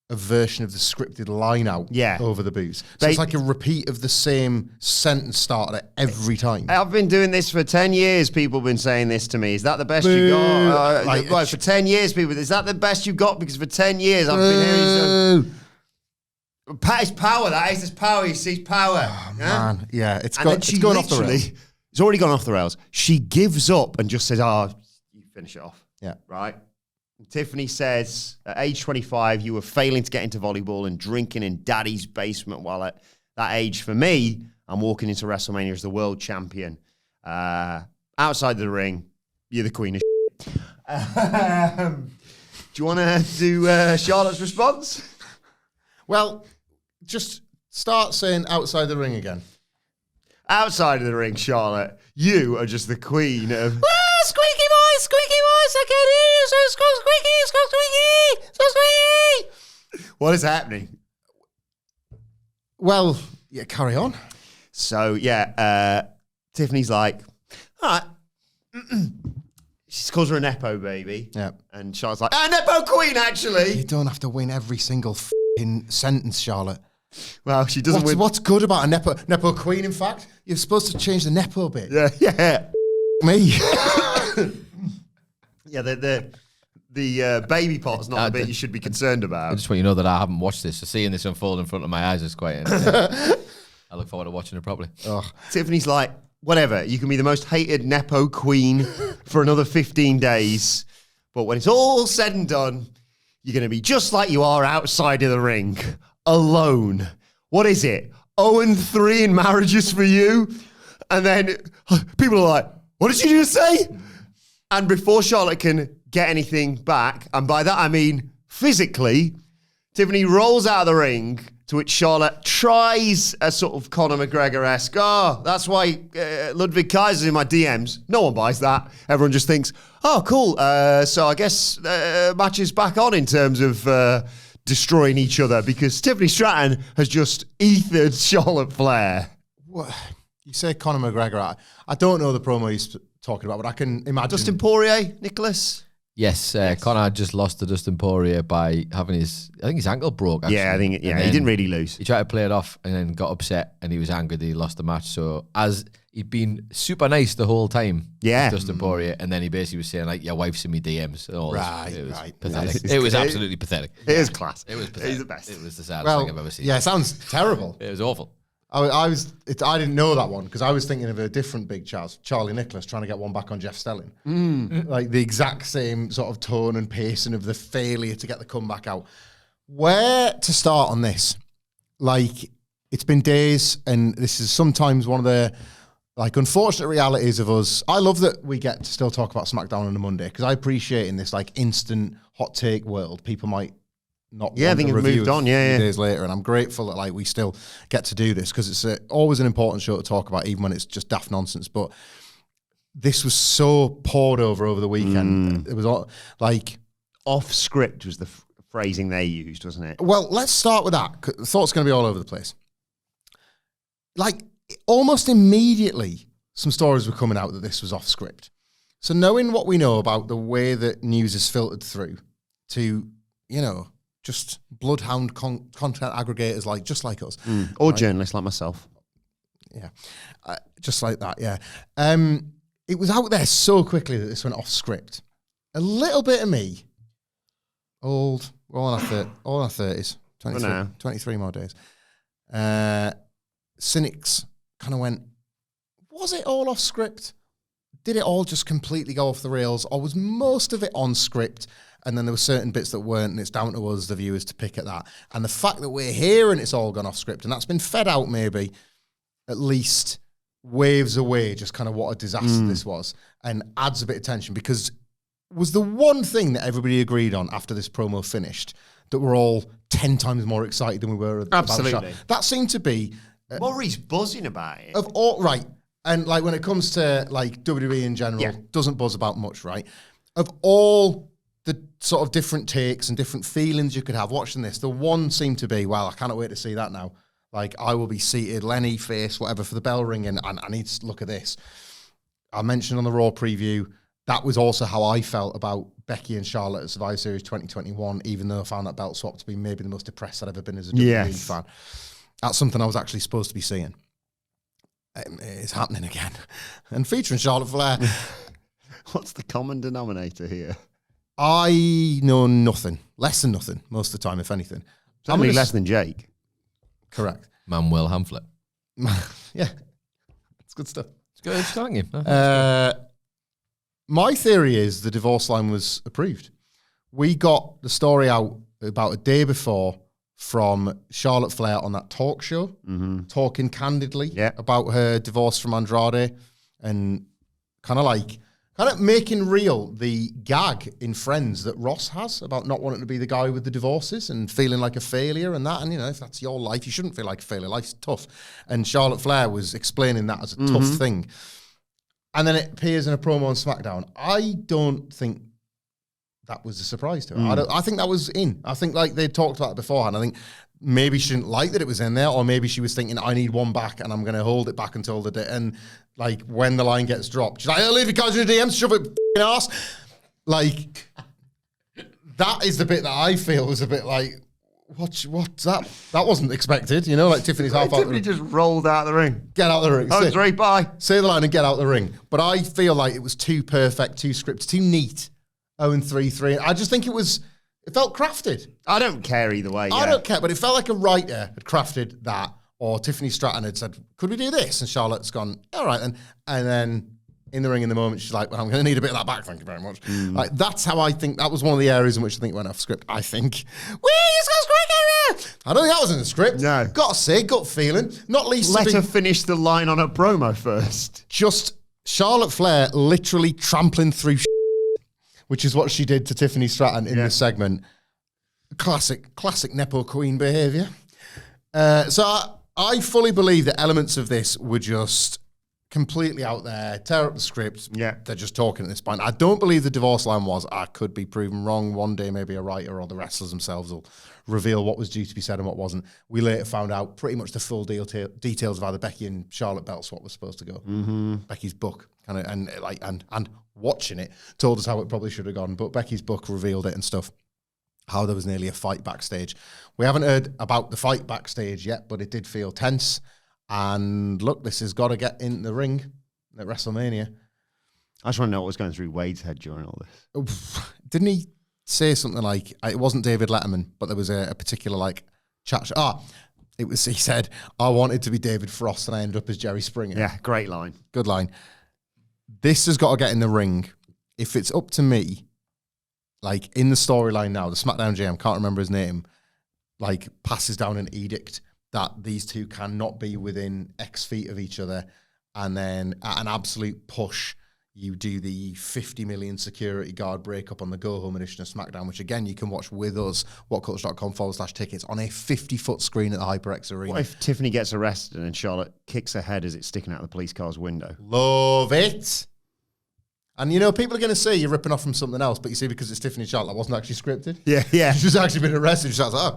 a version of the scripted line out over the boos. So it's like a repeat of the same sentence starter every time. I've been doing this for 10 years. People have been saying this to me. Is that the best you got? For 10 years, people, is that the best you got? Because for 10 years, I've been hearing it's power, that is. It's power. He sees power. Oh, man. Yeah, it's going off the rails. It's already gone off the rails. She gives up and just says, you finish it off. Yeah. Right? Tiffany says, at age 25, you were failing to get into volleyball and drinking in daddy's basement, while at that age, for me, I'm walking into WrestleMania as the world champion. Outside the ring, you're the queen of shit. Do you want to do Charlotte's response? Well, just start saying outside the ring again. Outside of the ring, Charlotte, you are just the queen of... Squeaky voice, I can't hear you, so squeaky. What is happening? Well, yeah, carry on. So, Tiffany's like, all right. She calls her a Nepo baby. Yeah. And Charlotte's like, Nepo queen, actually. You don't have to win every single f***ing sentence, Charlotte. Well, she doesn't win. What's good about a Nepo queen, in fact? You're supposed to change the Nepo bit. Yeah. Me. Yeah, the baby pot's not the bit you should be concerned I about. just want you to know that I haven't watched this, so seeing this unfold in front of my eyes is quite interesting. I look forward to watching it properly. Ugh. Tiffany's like, whatever, you can be the most hated Nepo queen for another 15 days, but when it's all said and done, you're going to be just like you are outside of the ring, alone. What is it? 0-3 in marriages for you? And then people are like, what did you just say? And before Charlotte can get anything back, and by that I mean physically, Tiffany rolls out of the ring, to which Charlotte tries a sort of Conor McGregor-esque, that's why Ludwig Kaiser's in my DMs. No one buys that. Everyone just thinks, oh, cool. So I guess match is back on in terms of destroying each other, because Tiffany Stratton has just ethered Charlotte Flair. What? You say Conor McGregor. I don't know the promo he's talking about, but I can imagine. Dustin Poirier, Nicholas? Yes, Conor just lost to Dustin Poirier by having his ankle broke, actually. Yeah, he didn't really lose. He tried to play it off and then got upset, and he was angry that he lost the match. So as he'd been super nice the whole time, Dustin Poirier, and then he basically was saying, like, your wife's in me DMs. And all this. It was pathetic. It was absolutely pathetic. It is class. It was pathetic. He's the best. It was the saddest thing I've ever seen. Yeah, it sounds terrible. It was awful. I didn't know that one, because I was thinking of a different big Charlie Nicholas trying to get one back on Jeff Stelling. Like the exact same sort of tone and pacing of the failure to get the comeback out. Where to start on this? Like, it's been days, and this is sometimes one of the unfortunate realities of us. I love that we get to still talk about SmackDown on a Monday, because I appreciate in this instant hot take world, people might not. I think it's moved on. Days later, and I'm grateful that we still get to do this, because it's always an important show to talk about, even when it's just daft nonsense. But this was so poured over the weekend. It was all Off script was the phrasing they used, wasn't it? Well, let's start with that. The thought's going to be all over the place. Almost immediately, some stories were coming out that this was off script. So knowing what we know about the way that news is filtered through to, just bloodhound content aggregators just like us. Or journalists like myself. Yeah. Just like that, yeah. It was out there so quickly that this went off script. A little bit of me, old, we're all in our 30s, 23 more days. Cynics kind of went, was it all off script? Did it all just completely go off the rails? Or was most of it on script? And then there were certain bits that weren't, and it's down to us, the viewers, to pick at that. And the fact that we're hearing it's all gone off script, and that's been fed out maybe, at least waves away just kind of what a disaster this was, and adds a bit of tension, because was the one thing that everybody agreed on after this promo finished, that we're all 10 times more excited than we were about the show. That seemed to be... Murray's buzzing about it. Of all, right. And when it comes to WWE in general, doesn't buzz about much, right? Of all the sort of different takes and different feelings you could have watching this, the one seemed to be, well, I cannot wait to see that now. I will be seated, Lenny, face, whatever, for the bell ringing, and I need to look at this. I mentioned on the Raw preview, that was also how I felt about Becky and Charlotte at Survivor Series 2021, even though I found that belt swap to be maybe the most depressed I'd ever been as a WWE fan. That's something I was actually supposed to be seeing. It's happening again. And featuring Charlotte Flair. What's the common denominator here? I know nothing. Less than nothing, most of the time, if anything. Certainly less than Jake. Correct. Manuel Hamflett. Yeah. It's good stuff. It's good. It's starting you. My theory is the divorce line was approved. We got the story out about a day before from Charlotte Flair on that talk show, talking candidly about her divorce from Andrade, and kind of making real the gag in Friends that Ross has about not wanting to be the guy with the divorces and feeling like a failure and that. And, if that's your life, you shouldn't feel like a failure. Life's tough. And Charlotte Flair was explaining that as a tough thing. And then it appears in a promo on SmackDown. I don't think that was a surprise to her. I think that was in. I think they talked about it beforehand. I think maybe she didn't like that it was in there, or maybe she was thinking, I need one back and I'm going to hold it back until the day. And like when the line gets dropped, she's like, I'll leave your cards in the DMs, shove it ass. Like, that is the bit that I feel was a bit like, what's that? That wasn't expected, you know, like Tiffany's half out. Tiffany just rolled out the ring. Get out the ring. Oh, it's right, bye. Say the line and get out the ring. But I feel like it was too perfect, too scripted, too neat. 0-3-3. I just think it felt crafted. I don't care either way. I don't care, but it felt like a writer had crafted that, or Tiffany Stratton had said, could we do this? And Charlotte's gone, all right then. And then in the ring in the moment, she's like, well, I'm going to need a bit of that back, thank you very much. Like, that's how I think, that was one of the areas in which I think it went off script. I think, I don't think that was in the script. No. Got to say, gut feeling. Not least Let her finish the line on her promo first. just Charlotte Flair literally trampling through which is what she did to Tiffany Stratton in this segment. Classic Nepo Queen behaviour. So I fully believe that elements of this were just completely out there, tear up the script. Yeah. They're just talking at this point. I don't believe the divorce line was. I could be proven wrong. One day maybe a writer or the wrestlers themselves will reveal what was due to be said and what wasn't. We later found out pretty much the full details of how the Becky and Charlotte belt swap was supposed to go. Mm-hmm. Becky's book kind of and watching it told us how it probably should have gone, but Becky's book revealed it and stuff. How there was nearly a fight backstage. We haven't heard about the fight backstage yet, but it did feel tense. And look, this has got to get in the ring at WrestleMania. I just want to know what was going through Wade's head during all this. Didn't he say something like, it wasn't David Letterman, but there was a particular like chat. It was, he said, I wanted to be David Frost and I ended up as Jerry Springer. Yeah, great line. Good line. This has got to get in the ring. If it's up to me, like in the storyline now, the SmackDown GM, can't remember his name, like passes down an edict that these two cannot be within X feet of each other. And then at an absolute push, you do the 50 million security guard breakup on the Go Home edition of SmackDown, which again, you can watch with us, whatculture.com/tickets on a 50-foot screen at the HyperX Arena. What if Tiffany gets arrested and Charlotte kicks her head as it's sticking out the police car's window? Love it. And, you know, people are going to say you're ripping off from something else, but you see, because it's Tiffany and Charlotte, that wasn't actually scripted. Yeah. She's actually been arrested. She's like, oh,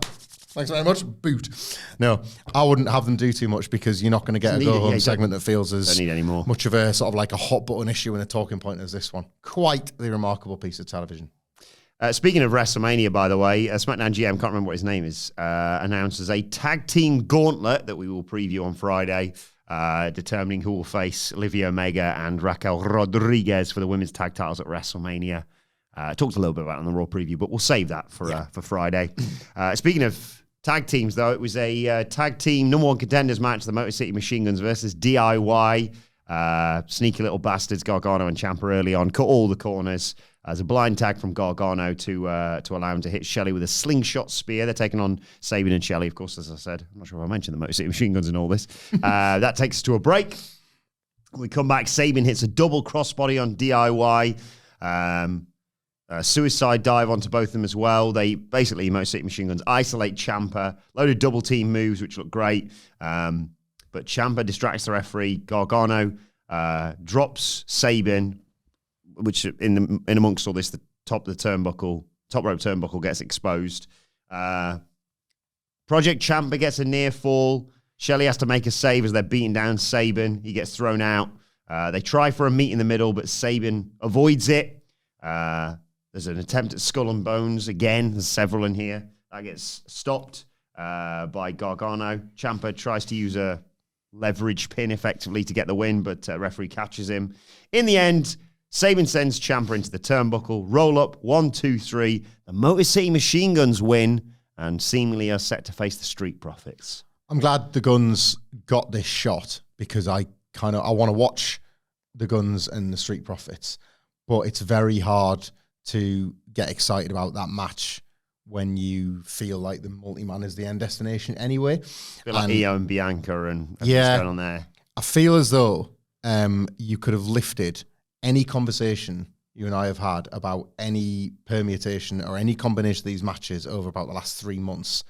thanks very much. Boot. No, I wouldn't have them do too much because you're not going to get a go-home segment that feels as don't need any more. much of a sort of like a hot-button issue and a talking point as this one. Quite the remarkable piece of television. Speaking of WrestleMania, by the way, SmackDown GM, can't remember what his name is, announces a tag team gauntlet that we will preview on Friday, determining who will face Livia Omega and Raquel Rodriguez for the women's tag titles at WrestleMania. Talked a little bit about it on the Raw preview, but we'll save that for Friday. Speaking of tag teams, though, it was a tag team number one contenders match, the Motor City Machine Guns versus DIY. Sneaky little bastards, Gargano and Ciampa early on, cut all the corners. As a blind tag from Gargano to allow him to hit Shelley with a slingshot spear. They're taking on Sabin and Shelley, of course, as I said. I'm not sure if I mentioned the Motor City Machine Guns and all this. That takes us to a break. We come back. Sabin hits a double crossbody on DIY. Suicide dive onto both of them as well. They basically, Motor City Machine Guns, isolate Ciampa. Load of double team moves, which look great. But Ciampa distracts the referee. Gargano drops Sabin, which in amongst all this, the top rope turnbuckle gets exposed. Project Ciampa gets a near fall. Shelley has to make a save as they're beating down Sabin. He gets thrown out. They try for a meet in the middle, but Sabin avoids it. There's an attempt at skull and bones. Again, there's several in here. That gets stopped by Gargano. Ciampa tries to use a leverage pin effectively to get the win, but referee catches him. In the end, Sabin sends Ciampa into the turnbuckle. Roll up, 1, 2, 3. The Motor City Machine Guns win and seemingly are set to face the Street Profits. I'm glad the Guns got this shot because I want to watch the Guns and the Street Profits, but it's very hard to get excited about that match when you feel like the multi-man is the end destination anyway. A bit like Io and Bianca and what's going on there. I feel as though you could have lifted any conversation you and I have had about any permutation or any combination of these matches over about the last 3 months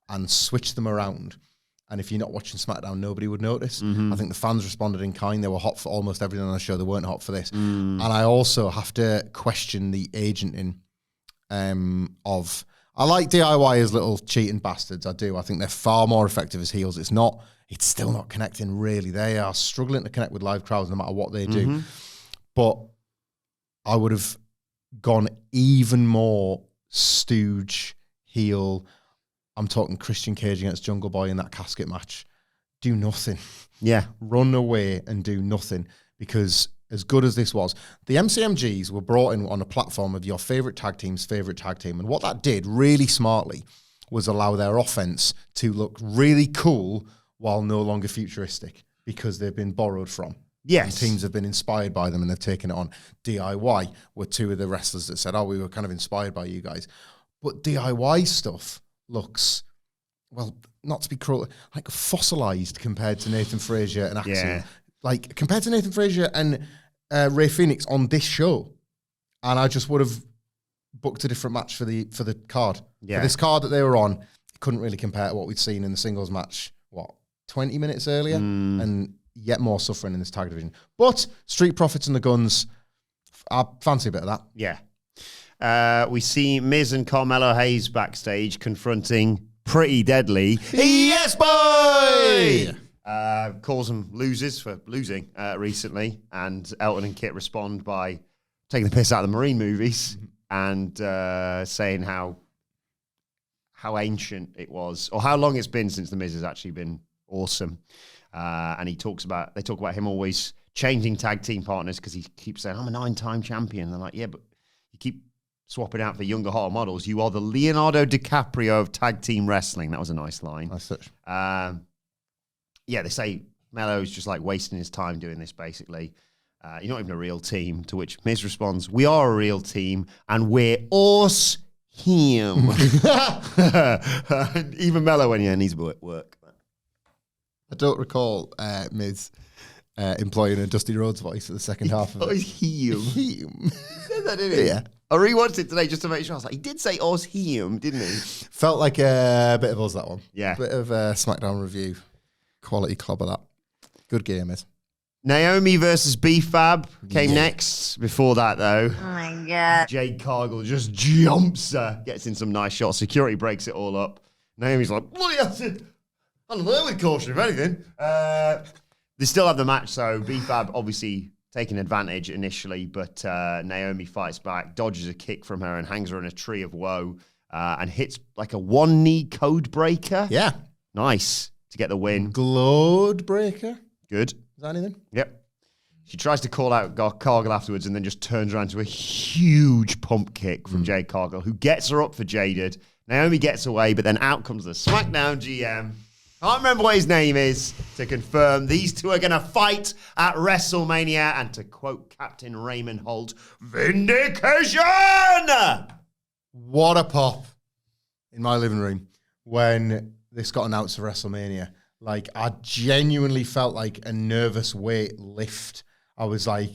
and switched them around. And if you're not watching SmackDown, nobody would notice. I think the fans responded in kind. They were hot for almost everything on the show. They weren't hot for this. And I also have to question the agenting of... I like DIY as little cheating bastards. I do. I think they're far more effective as heels. It's still not connecting really. They are struggling to connect with live crowds no matter what they do. But I would have gone even more stooge heel. I'm talking Christian Cage against Jungle Boy in that casket match. Do nothing. Yeah. Run away and do nothing, because as good as this was, the MCMGs were brought in on a platform of your favourite tag team's favourite tag team. And what that did really smartly was allow their offense to look really cool while no longer futuristic, because they've been borrowed from. Yes. And teams have been inspired by them and they've taken it on. DIY were two of the wrestlers that said, we were kind of inspired by you guys. But DIY stuff looks, well, not to be cruel, like fossilized compared to Nathan Frazer and Axel. Yeah. Like compared to Nathan Frazer and Ray Fenix on this show. And I just would have booked a different match for the card. Yeah. For this card that they were on, it couldn't really compare to what we'd seen in the singles match, 20 minutes earlier? And yet more suffering in this tag division. But Street Profits and the Guns, I fancy a bit of that. Yeah. We see Miz and Carmelo Hayes backstage confronting Pretty Deadly. Yes, boy! Calls them losers for losing recently. And Elton and Kit respond by taking the piss out of the Marine movies and saying how ancient it was, or how long it's been since the Miz has actually been awesome. And they talk about him always changing tag team partners, because he keeps saying, I'm a 9-time champion. And they're like, yeah, but you keep swapping out for younger, hotter models. You are the Leonardo DiCaprio of tag team wrestling. That was a nice line. Nice touch. Yeah, they say Melo's just like wasting his time doing this, basically. You're not even a real team, to which Miz responds, we are a real team, and we're us him. Even Melo when he needs work. I don't recall Miz employing a Dusty Rhodes voice for the second half of it. Him. Him. Said that, didn't he? Yeah. I rewatched it today just to make sure. I was like, he did say us him, didn't he? Felt like a bit of us, that one. Yeah. Bit of a SmackDown review. Quality club of that. Good game, Miz. Naomi versus B-Fab came next. Before that, though, Oh my God. Jade Cargill just jumps her, gets in some nice shots. Security breaks it all up. Naomi's like, bloody hell, I'm there with caution, if anything. They still have the match, so B-Fab obviously taking advantage initially, but Naomi fights back, dodges a kick from her and hangs her in a tree of woe and hits like a one-knee code breaker. Yeah. Nice to get the win. Glode breaker. Good. Is that anything? Yep. She tries to call out Cargill afterwards and then just turns around to a huge pump kick from Jade Cargill, who gets her up for Jaded. Naomi gets away, but then out comes the SmackDown GM. Can't remember what his name is, to confirm these two are going to fight at WrestleMania. And to quote Captain Raymond Holt, vindication! What a pop in my living room when this got announced for WrestleMania. Like, I genuinely felt like a nervous weight lift. I was like,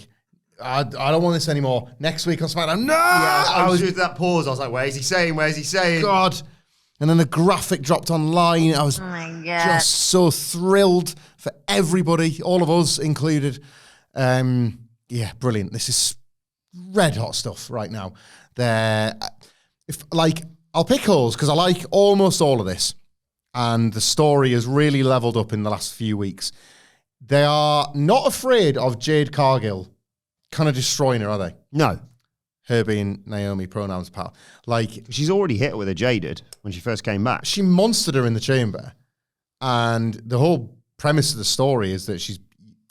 I don't want this anymore. Next week on SmackDown, no! Yeah, I was with that pause. I was like, where's he saying? Where's he saying? God. And then the graphic dropped online. I was just so thrilled for everybody, all of us included. Yeah, brilliant. This is red hot stuff right now. I'll pick holes because I like almost all of this. And the story has really leveled up in the last few weeks. They are not afraid of Jade Cargill kind of destroying her, are they? No. Her being Naomi, pronouns pal. Like, she's already hit her with a Jaded when she first came back. she monstered her in the chamber. And the whole premise of the story is that she's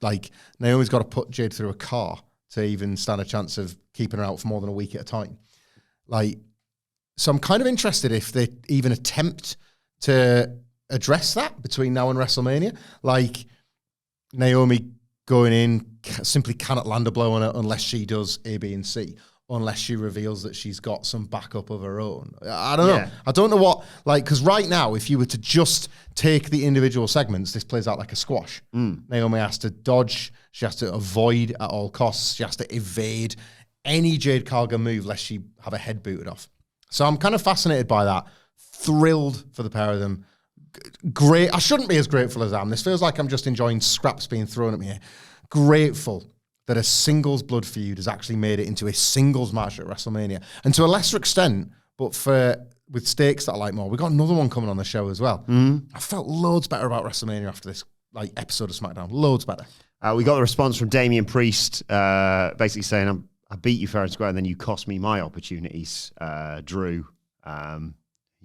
like, Naomi's got to put Jade through a car to even stand a chance of keeping her out for more than a week at a time. Like, so I'm kind of interested if they even attempt to address that between now and WrestleMania. Like, Naomi going in simply cannot land a blow on her unless she does A, B, and C, unless she reveals that she's got some backup of her own. I don't know. Yeah. I don't know what, like, because right now, if you were to just take the individual segments, this plays out like a squash. Naomi has to dodge. She has to avoid at all costs. She has to evade any Jade Cargill move lest she have her head booted off. So I'm kind of fascinated by that. Thrilled for the pair of them. Great. I shouldn't be as grateful as I am. This feels like I'm just enjoying scraps being thrown at me here. Grateful that a singles blood feud has actually made it into a singles match at WrestleMania. And to a lesser extent, but for with stakes that I like more. We got another one coming on the show as well. I felt loads better about WrestleMania after this episode of SmackDown. Loads better. We got a response from Damian Priest, basically saying, I beat you fair and square, and then you cost me my opportunities, Drew.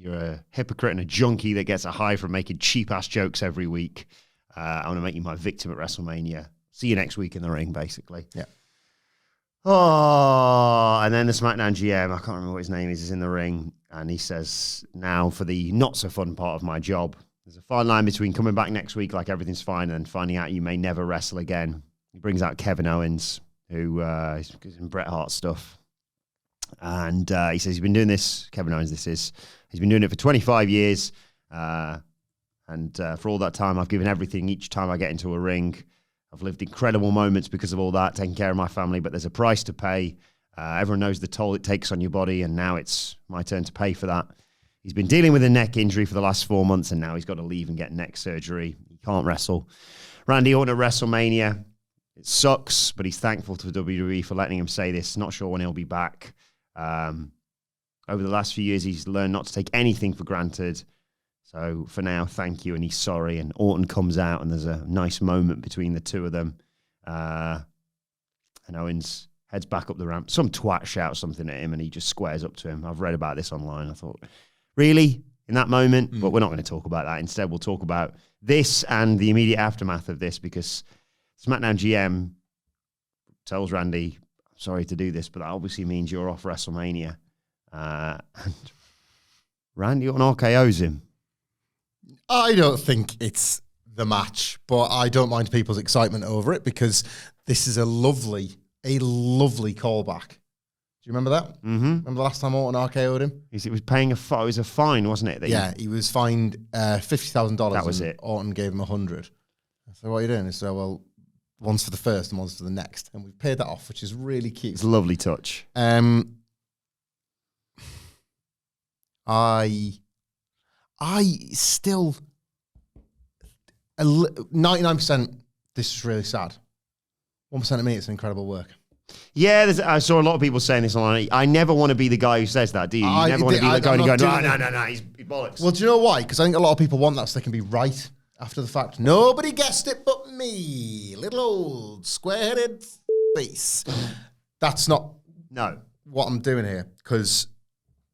You're a hypocrite and a junkie that gets a high from making cheap-ass jokes every week. I want to make you my victim at WrestleMania. See you next week in the ring, basically. Yeah. Oh, and then the SmackDown GM, I can't remember what his name is in the ring, and he says, now for the not-so-fun part of my job. There's a fine line between coming back next week like everything's fine and finding out you may never wrestle again. He brings out Kevin Owens, who is in Bret Hart stuff. And he says he's been doing this, Kevin Owens he's been doing it for 25 years. And for all that time, I've given everything each time I get into a ring. I've lived incredible moments because of all that, taking care of my family, but there's a price to pay. Everyone knows the toll it takes on your body, and now it's my turn to pay for that. He's been dealing with a neck injury for the last 4 months, and now he's got to leave and get neck surgery. He can't wrestle. Randy Orton at WrestleMania. It sucks, but he's thankful to WWE for letting him say this. Not sure when he'll be back. Over the last few years, he's learned not to take anything for granted. So for now, thank you, and he's sorry. And Orton comes out, and there's a nice moment between the two of them. And Owens heads back up the ramp. Some twat shouts something at him, and he just squares up to him. I've read about this online. I thought, really? In that moment? But we're not going to talk about that. Instead, we'll talk about this and the immediate aftermath of this, because SmackDown GM tells Randy, I'm sorry to do this, but that obviously means you're off WrestleMania. And Randy Orton RKO's him. I don't think it's the match, but I don't mind people's excitement over it because this is a lovely callback. Do you remember that? Mm-hmm. Remember the last time Orton RKO'd him? It was paying it was a fine, wasn't it? He was fined $50,000. That was it. Orton gave him $100. So what are you doing? He said, well, one's for the first and one's for the next. And we've paid that off, which is really cute. It's a lovely touch. I still 99%. This is really sad. 1% of me, it's incredible work. Yeah, I saw a lot of people saying this online. I never want to be the guy who says that, do you? You never want to be the guy who goes, no, he's bollocks. Well, do you know why? Because I think a lot of people want that so they can be right after the fact. Nobody guessed it but me. Little old square-headed face. That's not what I'm doing here, because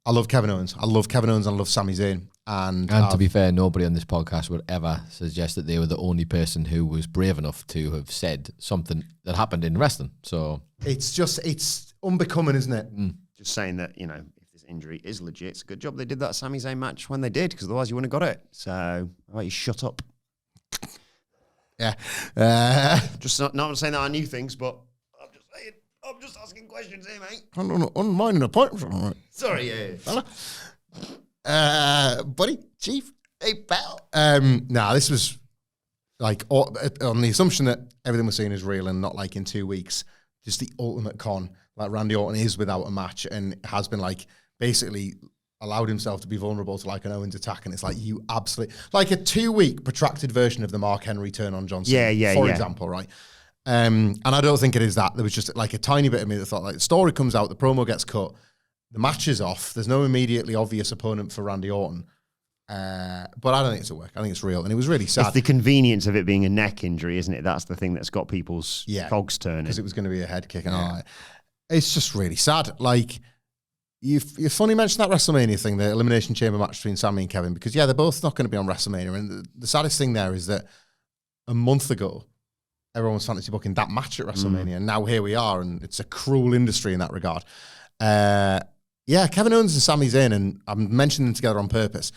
I love Kevin Owens. I love Kevin Owens and I love Sami Zayn. And to be fair, nobody on this podcast would ever suggest that they were the only person who was brave enough to have said something that happened in wrestling. So it's unbecoming, isn't it? Just saying that, if this injury is legit, it's a good job they did that Sami Zayn match when they did, because otherwise you wouldn't have got it. So, how about you shut up? Yeah. Just not saying that I knew things, but I'm just asking questions here, mate. I'm minding a point. Sorry, yeah. Fella. Buddy, chief, hey pal. This was on the assumption that everything we're seeing is real and not like in 2 weeks, just the ultimate con. Like Randy Orton is without a match and has been basically allowed himself to be vulnerable to an Owens attack, and it's you absolutely a 2-week protracted version of the Mark Henry turn on John Cena, for example, right? And I don't think it is that. There was just a tiny bit of me that thought the story comes out, the promo gets cut, the match is off. There's no immediately obvious opponent for Randy Orton. But I don't think it's a work. I think it's real. And it was really sad. It's the convenience of it being a neck injury, isn't it? That's the thing that's got people's cogs turning. Because it was going to be a head kick and all that. It's just really sad. You funny mentioned that WrestleMania thing, the Elimination Chamber match between Sami and Kevin, because, they're both not going to be on WrestleMania. And the saddest thing there is that a month ago, everyone was fantasy booking that match at WrestleMania. And now here we are, and it's a cruel industry in that regard. Kevin Owens and Sami Zayn, and I'm mentioning them together on purpose,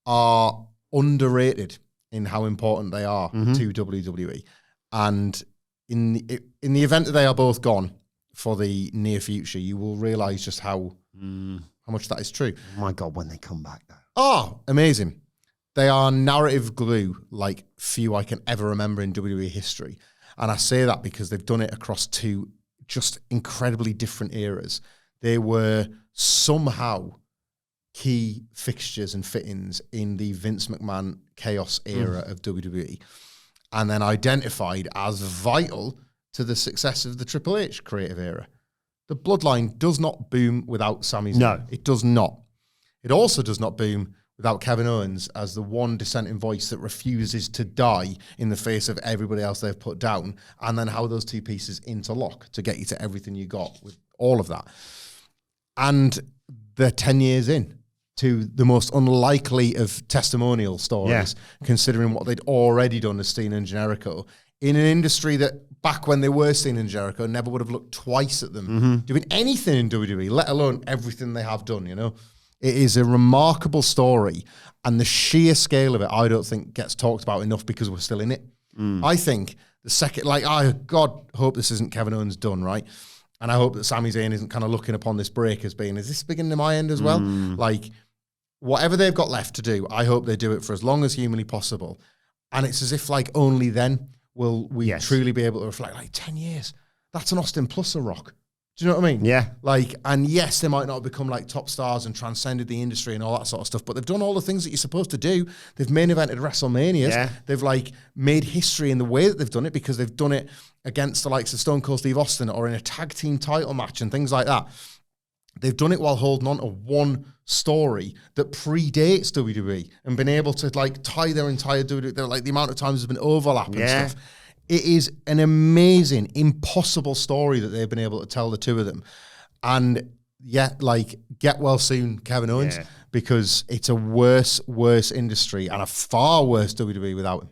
are underrated in how important they are to WWE. And in the event that they are both gone for the near future, you will realise just how much that is true. Oh my God, when they come back, though. Oh, amazing. They are narrative glue like few I can ever remember in WWE history. And I say that because they've done it across 2 just incredibly different eras. They were somehow key fixtures and fittings in the Vince McMahon chaos era of WWE, and then identified as vital to the success of the Triple H creative era. The bloodline does not boom without Sami Zayn. No. It does not. It also does not boom without Kevin Owens as the one dissenting voice that refuses to die in the face of everybody else they've put down, and then how those two pieces interlock to get you to everything you got with all of that. And they're 10 years in to the most unlikely of testimonial stories, considering what they'd already done as Cena and Jericho in an industry that back when they were Cena and Jericho never would have looked twice at them doing anything in WWE, let alone everything they have done, you know? It is a remarkable story, and the sheer scale of it, I don't think gets talked about enough because we're still in it. I think the second, like, I, God, hope this isn't Kevin Owens done, right? And I hope that Sami Zayn isn't kind of looking upon this break as being, is this beginning to my end as well? Like, whatever they've got left to do, I hope they do it for as long as humanly possible. And it's as if, like, only then will we truly be able to reflect, like, 10 years. That's an Austin plus a Rock. Do you know what I mean? Yeah. Like, and yes, they might not have become like top stars and transcended the industry and all that sort of stuff, but they've done all the things that you're supposed to do. They've main evented WrestleManias. Yeah. They've like made history in the way that they've done it because they've done it against the likes of Stone Cold Steve Austin or in a tag team title match and things like that. They've done it while holding on to one story that predates WWE and been able to like tie their entire WWE, like the amount of times there's been overlap and stuff. It is an amazing, impossible story that they've been able to tell, the two of them. And like, get well soon, Kevin Owens, because it's a worse industry and a far worse WWE without him.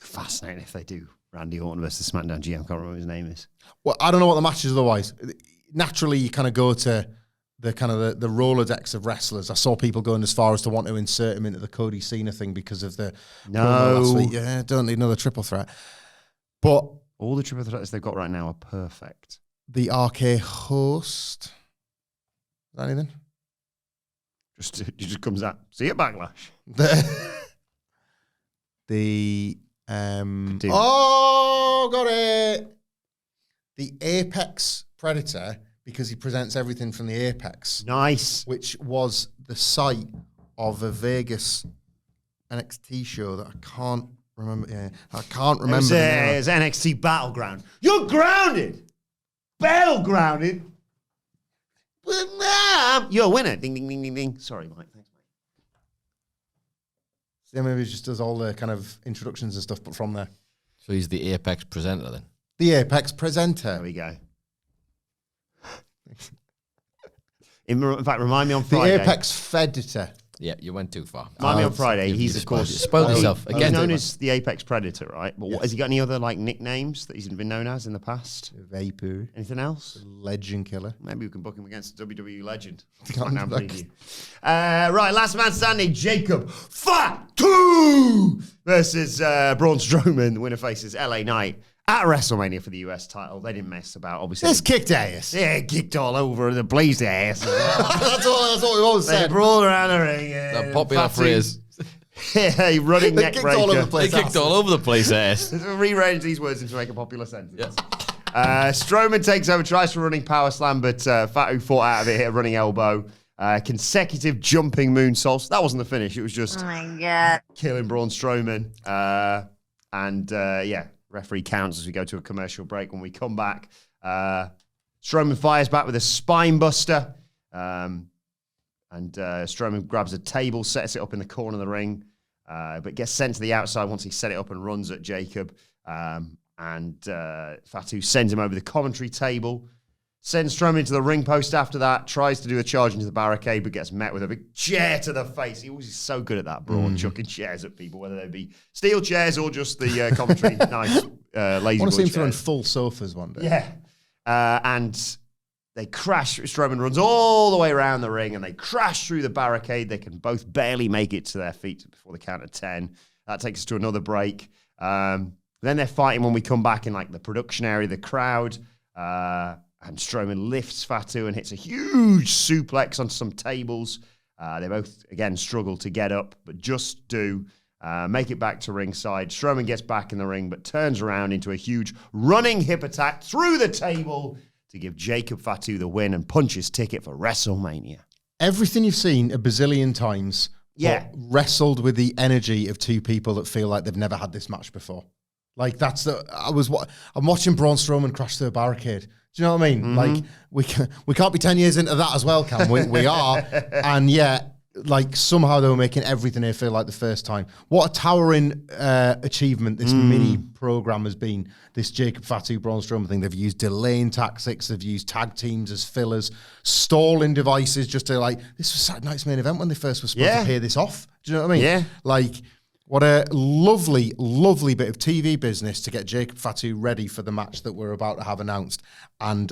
Fascinating if they do Randy Orton versus SmackDown GM. I can't remember what his name is. Well, I don't know what the match is otherwise. Naturally, you kind of go to the kind of the Rolodex of wrestlers. I saw people going as far as to want to insert him into the Cody Cena thing because of the promo last week. Yeah, don't need another triple threat. But all the triple threats they've got right now are perfect. The RK host, is that anything? It just comes out. See you Backlash. Got it. The Apex Predator, because he presents everything from the Apex. Nice. Which was the site of a Vegas NXT show that I can't remember. Yeah, I can't remember. It was NXT Battleground. You're grounded. Battlegrounded. You're a winner. Ding, ding, ding, ding, ding. Sorry, Mike. Thanks, mate. So maybe he just does all the kind of introductions and stuff, but from there. So he's the Apex presenter then? The Apex presenter. There we go. In fact, remind me on Friday. The Apex Feditor. Yeah, you went too far. Remind me on Friday. He's, of course... Spoiled yourself. He's known as the Apex Predator, right? But has he got any other like nicknames that he's been known as in the past? Vapor. Anything else? Legend Killer. Maybe we can book him against a WWE legend. Right, last man standing, Jacob Fatu versus Braun Strowman. The winner faces LA Knight at WrestleMania for the US title. They didn't mess about, obviously. This kicked ass. Yeah, kicked all over the blazed ass. that's what we always said. They brawled around the ring. The popular phrase. Yeah, running neck breaker. All over the place. They kicked all over the place, ass. Rearrange these words into make a popular sentence. Yeah. Strowman takes over, tries for a running power slam, but Fatu fought out of it, hit a running elbow. Consecutive jumping moonsaults. That wasn't the finish. It was just killing Braun Strowman. Referee counts as we go to a commercial break. When we come back, Strowman fires back with a spine buster. Strowman grabs a table, sets it up in the corner of the ring, but gets sent to the outside once he set it up and runs at Jacob. Fatu sends him over the commentary table, sends Strowman to the ring post after that, tries to do a charge into the barricade, but gets met with a big chair to the face. He always is so good at that, Braun, chucking chairs at people, whether they be steel chairs or just the commentary nice lazy. I want to see him throwing full sofas one day. Yeah. And they crash. Strowman runs all the way around the ring and they crash through the barricade. They can both barely make it to their feet before the count of 10. That takes us to another break. Then they're fighting when we come back in like the production area, the crowd. And Strowman lifts Fatu and hits a huge suplex onto some tables. They both, again, struggle to get up, but just do. Make it back to ringside. Strowman gets back in the ring, but turns around into a huge running hip attack through the table to give Jacob Fatu the win and punch his ticket for WrestleMania. Everything you've seen a bazillion times, yeah, wrestled with the energy of two people that feel like they've never had this match before. Like I'm watching Braun Strowman crash through a barricade. Do you know what I mean? Like we can't be 10 years into that as well, can we? We are, and yet like somehow they were making everything here feel like the first time. What a towering achievement this mini program has been. This Jacob Fatu Braun Strowman thing. They've used delaying tactics. They've used tag teams as fillers, stalling devices just to like. This was Saturday night's main event when they first were supposed to pay this off. Do you know what I mean? Yeah. Like. What a lovely, lovely bit of TV business to get Jacob Fatu ready for the match that we're about to have announced. And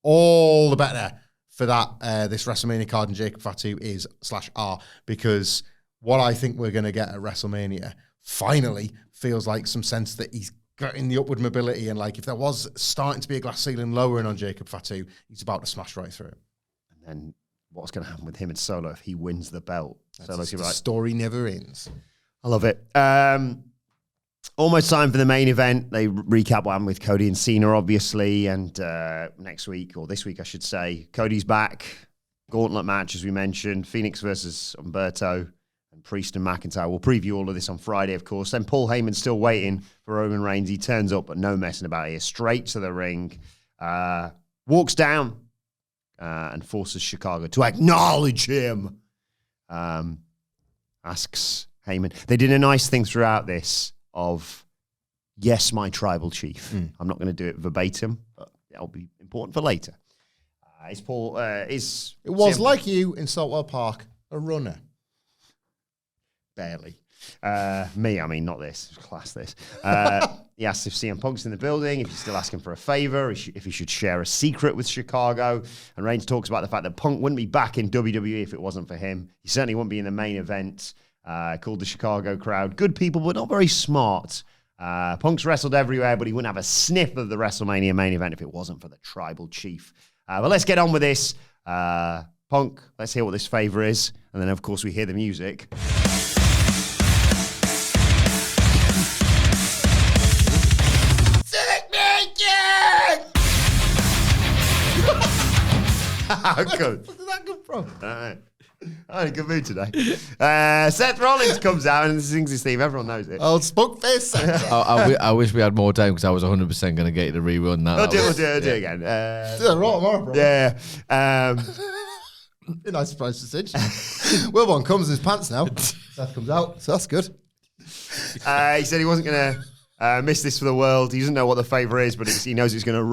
all the better for that, this WrestleMania card and Jacob Fatu is /R, because what I think we're going to get at WrestleMania finally feels like some sense that he's getting the upward mobility. And like if there was starting to be a glass ceiling lowering on Jacob Fatu, he's about to smash right through it. And then what's going to happen with him and Solo if he wins the belt? The story never ends. I love it. Almost time for the main event. They recap what happened with Cody and Cena, obviously, and next week, or this week, I should say, Cody's back. Gauntlet match, as we mentioned. Fenix versus Humberto, and Priest and McIntyre. We'll preview all of this on Friday, of course. Then Paul Heyman's still waiting for Roman Reigns. He turns up, but no messing about here. Straight to the ring. Walks down and forces Chicago to acknowledge him. Asks Heyman. They did a nice thing throughout this of, yes, my tribal chief. I'm not going to do it verbatim, but that'll be important for later. It was like you in Saltwell Park, a runner. Barely. Me, I mean, not this. Class this. He asks if CM Punk's in the building, if he's still asking for a favor, if he should share a secret with Chicago. And Reigns talks about the fact that Punk wouldn't be back in WWE if it wasn't for him. He certainly wouldn't be in the main event. Called the Chicago crowd good people, but not very smart. Punk's wrestled everywhere, but he wouldn't have a sniff of the WrestleMania main event if it wasn't for the tribal chief. But let's get on with this. Punk, let's hear what this favor is. And then, of course, we hear the music. How good? Where did that come from? I'm in a good mood today. Seth Rollins comes out and sings his theme. Everyone knows it. Old spunk face. I wish we had more time because I was 100% going to get you to rerun that. We'll do it again. Do that right tomorrow, bro. Yeah. A nice surprise to Sidge. Wilbourn comes in his pants now. Seth comes out, so that's good. He said he wasn't going to miss this for the world. He doesn't know what the favor is, but he knows it's going to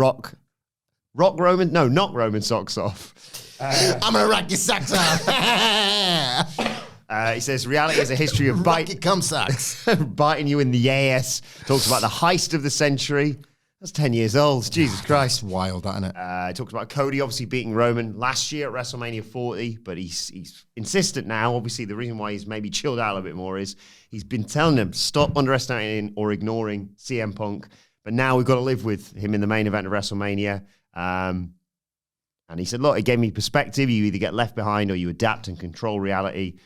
knock Roman socks off. I'm going to rock your socks off. He says reality is a history of biting cum socks. biting you in the ass. Talks about the heist of the century. That's 10 years old. Jesus Christ. That's wild, that, isn't it? He talks about Cody obviously beating Roman last year at WrestleMania 40, but he's insistent now. Obviously, the reason why he's maybe chilled out a bit more is he's been telling them, stop underestimating or ignoring CM Punk. But now we've got to live with him in the main event of WrestleMania. And he said, look, it gave me perspective. You either get left behind or you adapt and control reality.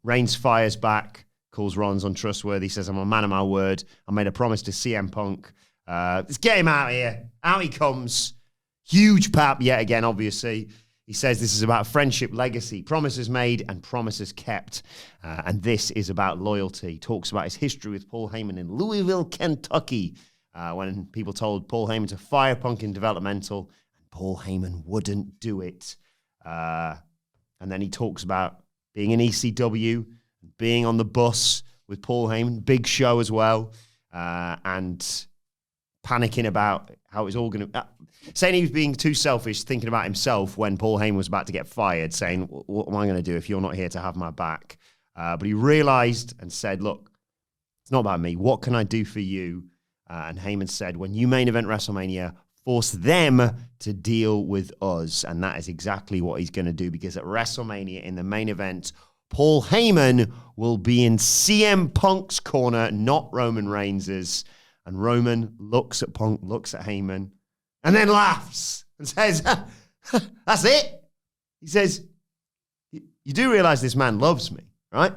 Reigns fires back, calls Rollins untrustworthy, says, I'm a man of my word. I made a promise to CM Punk. Let's get him out of here. Out he comes. Huge pap yet again, obviously. He says this is about friendship, legacy, promises made and promises kept. And this is about loyalty. He talks about his history with Paul Heyman in Louisville, Kentucky, when people told Paul Heyman to fire Punk in developmental. Paul Heyman wouldn't do it. And then he talks about being in ECW, being on the bus with Paul Heyman, big show as well, and panicking about how it was all going to... saying he was being too selfish, thinking about himself when Paul Heyman was about to get fired, saying, what am I going to do if you're not here to have my back? But he realized and said, look, it's not about me. What can I do for you? And Heyman said, when you main event WrestleMania, force them to deal with us. And that is exactly what he's going to do, because at WrestleMania in the main event, Paul Heyman will be in CM Punk's corner, not Roman Reigns's. And Roman looks at Punk, looks at Heyman, and then laughs and says, that's it. He says, you do realize this man loves me, right?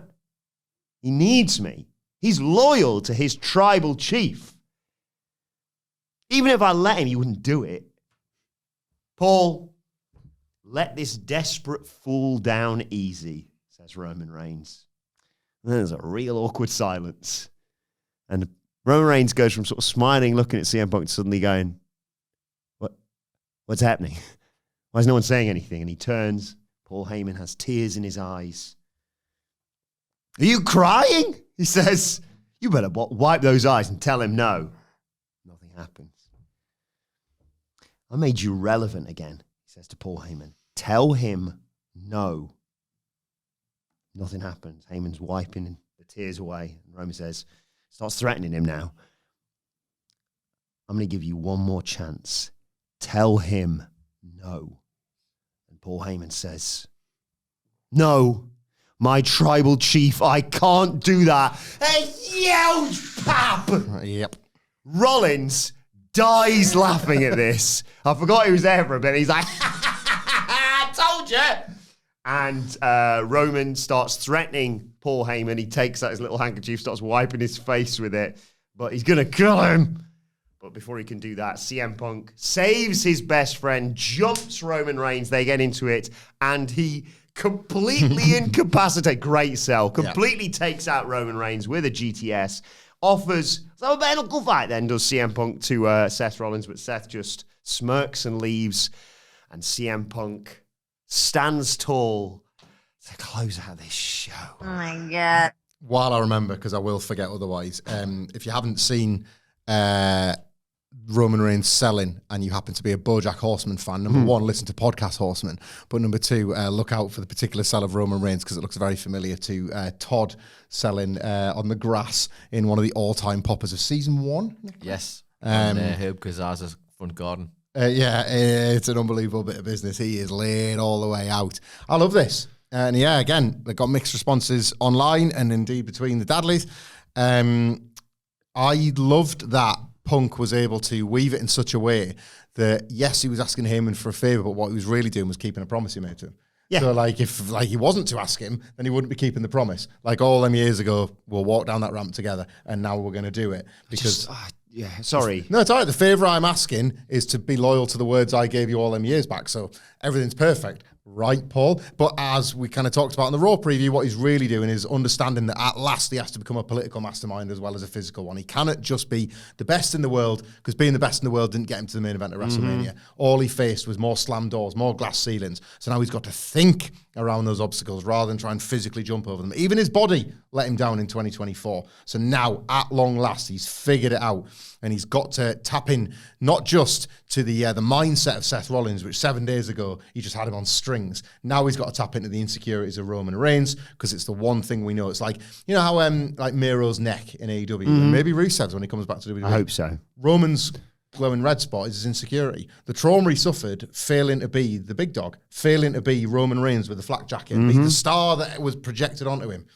He needs me. He's loyal to his tribal chief. Even if I let him, he wouldn't do it. Paul, let this desperate fool down easy, says Roman Reigns. There's a real awkward silence. And Roman Reigns goes from sort of smiling, looking at CM Punk, to suddenly going, what's happening? Why is no one saying anything? And he turns. Paul Heyman has tears in his eyes. Are you crying? He says, you better wipe those eyes and tell him no. Nothing happens. I made you relevant again, he says to Paul Heyman. Tell him no. Nothing happens. Heyman's wiping the tears away. And Roman starts threatening him now. I'm going to give you one more chance. Tell him no. And Paul Heyman says, no, my tribal chief, I can't do that. A huge pap. Yep. Rollins dies laughing at this. I forgot he was there for a bit. He's like, I told you. And Roman starts threatening Paul Heyman. He takes out his little handkerchief, starts wiping his face with it. But he's going to kill him. But before he can do that, CM Punk saves his best friend, jumps Roman Reigns. They get into it, and he completely incapacitates. Great sell. Completely takes out Roman Reigns with a GTS. Offers, so a bare knuckle fight then, does CM Punk to Seth Rollins, but Seth just smirks and leaves. And CM Punk stands tall to close out this show. Oh my God. While I remember, because I will forget otherwise, if you haven't seen Roman Reigns selling and you happen to be a BoJack Horseman fan, number one, listen to Podcast Horseman, but number two, look out for the particular sell of Roman Reigns because it looks very familiar to Todd selling on the grass in one of the all-time poppers of season 1. Yes, Herb Kazaz's front garden. Yeah, it's an unbelievable bit of business. He is laid all the way out. I love this. And yeah, again, they got mixed responses online and indeed between the Dadleys. I loved that Punk was able to weave it in such a way that, yes, he was asking Heyman for a favour, but what he was really doing was keeping a promise he made to him. Yeah. So, if he wasn't to ask him, then he wouldn't be keeping the promise. Like all them years ago, we'll walk down that ramp together, and now we're going to do it. Because Sorry. No, it's all right. The favour I'm asking is to be loyal to the words I gave you all them years back. So everything's perfect. Right, Paul? But as we kind of talked about in the Raw preview, what he's really doing is understanding that at last he has to become a political mastermind as well as a physical one. He cannot just be the best in the world, because being the best in the world didn't get him to the main event of WrestleMania. All he faced was more slam doors, more glass ceilings. So now he's got to think around those obstacles rather than try and physically jump over them. Even his body let him down in 2024. So now, at long last, he's figured it out. And he's got to tap in not just to the mindset of Seth Rollins, which 7 days ago, he just had him on strings. Now he's got to tap into the insecurities of Roman Reigns, because it's the one thing we know. It's like, you know how like Miro's neck in AEW, and maybe Rusev's when he comes back to WWE. I hope so. Roman's glowing red spot is his insecurity. The trauma he suffered failing to be the big dog, failing to be Roman Reigns with the flak jacket, be the star that was projected onto him.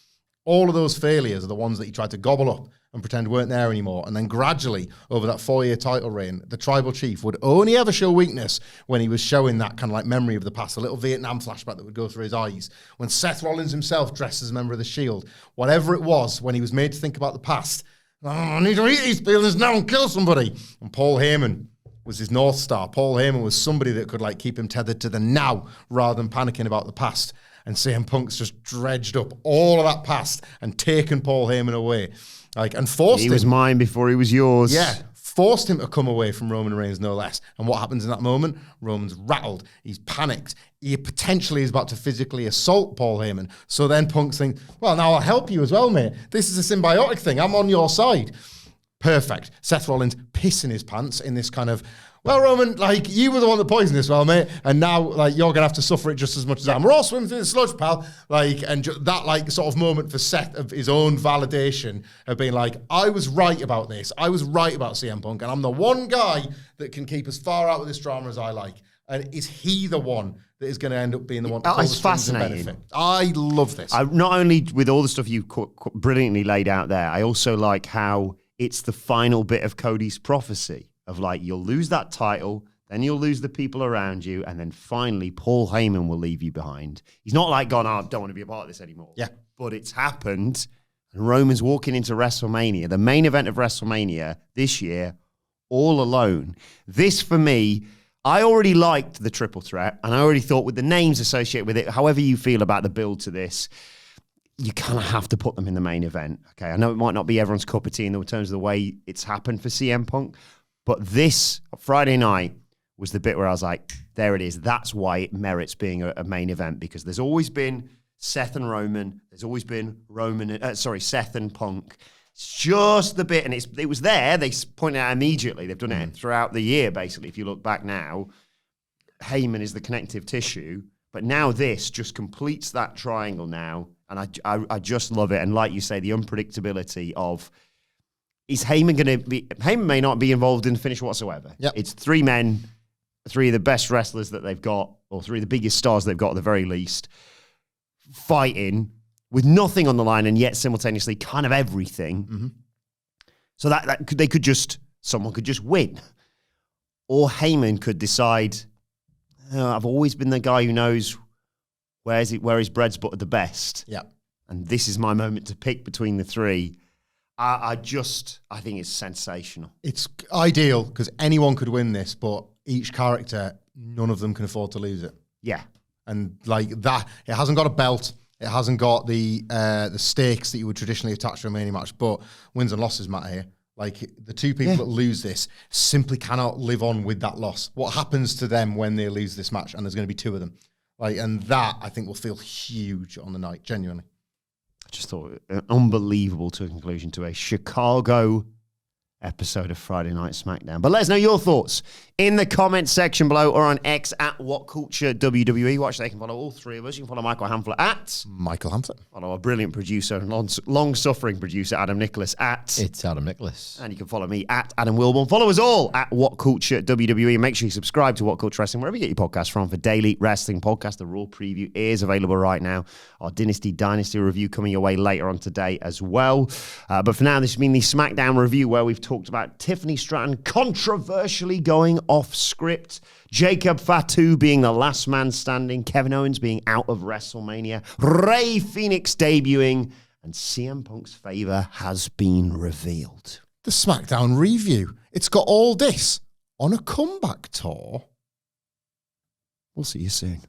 All of those failures are the ones that he tried to gobble up and pretend weren't there anymore. And then gradually, over that 4-year title reign, the tribal chief would only ever show weakness when he was showing that kind of like memory of the past, a little Vietnam flashback that would go through his eyes. When Seth Rollins himself dressed as a member of the Shield, whatever it was, when he was made to think about the past, I need to eat these feelings now and kill somebody. And Paul Heyman was his North Star. Paul Heyman was somebody that could like keep him tethered to the now rather than panicking about the past. And CM Punk's just dredged up all of that past and taken Paul Heyman away. And forced him. He was mine before he was yours. Yeah, forced him to come away from Roman Reigns, no less. And what happens in that moment? Roman's rattled. He's panicked. He potentially is about to physically assault Paul Heyman. So then Punk's thinking, well, now I'll help you as well, mate. This is a symbiotic thing. I'm on your side. Perfect. Seth Rollins pissing his pants in this kind of, well, Roman, you were the one that poisoned this, well, mate, and now, you're going to have to suffer it just as much as I am. We're all swimming through the sludge, pal. That, sort of moment for Seth of his own validation of being I was right about this. I was right about CM Punk, and I'm the one guy that can keep as far out of this drama as I like. And is he the one that is going to end up being the one to pull the strings and benefit? I love this. Not only with all the stuff you brilliantly laid out there, I also like how it's the final bit of Cody's prophecy. Of you'll lose that title, then you'll lose the people around you, and then finally Paul Heyman will leave you behind. He's not gone, I don't want to be a part of this anymore. Yeah. But it's happened, and Roman's walking into WrestleMania, the main event of WrestleMania this year, all alone. This, for me, I already liked the triple threat, and I already thought with the names associated with it, however you feel about the build to this, you kind of have to put them in the main event. Okay, I know it might not be everyone's cup of tea in terms of the way it's happened for CM Punk, but this Friday night was the bit where I was like, there it is. That's why it merits being a main event, because there's always been Seth and Roman. There's always been Seth and Punk. It's just the bit, and it was there. They pointed out immediately. They've done it throughout the year, basically. If you look back now, Heyman is the connective tissue, but now this just completes that triangle now, and I just love it. And like you say, the unpredictability of, is Heyman going to be... Heyman may not be involved in the finish whatsoever. Yep. It's three men, three of the best wrestlers that they've got, or three of the biggest stars they've got at the very least, fighting with nothing on the line and yet simultaneously kind of everything. Mm-hmm. So someone could just win. Or Heyman could decide, I've always been the guy who knows where his bread's buttered the best. Yeah. And this is my moment to pick between the three. I think it's sensational. It's ideal because anyone could win this, but each character, none of them can afford to lose it. Yeah. And like that, it hasn't got a belt. It hasn't got the stakes that you would traditionally attach to a Mania match, but wins and losses matter here. Like, the two people that lose this simply cannot live on with that loss. What happens to them when they lose this match? And there's going to be two of them. Like, and that, I think, will feel huge on the night, genuinely. I just thought unbelievable to a conclusion to a Chicago episode of Friday Night SmackDown. But let us know your thoughts in the comments section below or on X at WhatCulture WWE. Watch, they can follow all three of us. You can follow Michael Hamflett at Michael Hamflett. Follow our brilliant producer and long-suffering producer Adam Nicholas at It's Adam Nicholas. And you can follow me at Adam Wilbourn. Follow us all at WhatCulture WWE, and make sure you subscribe to WhatCulture Wrestling wherever you get your podcasts from for daily wrestling podcast. The Raw preview is available right now. Our Dynasty review coming your way later on today as well. But for now, this has been the SmackDown review where we've talked about Tiffany Stratton controversially going off script, Jacob Fatu being the last man standing, Kevin Owens being out of WrestleMania, Rey Fenix debuting, and CM Punk's favor has been revealed. The SmackDown review. It's got all this on a comeback tour. We'll see you soon.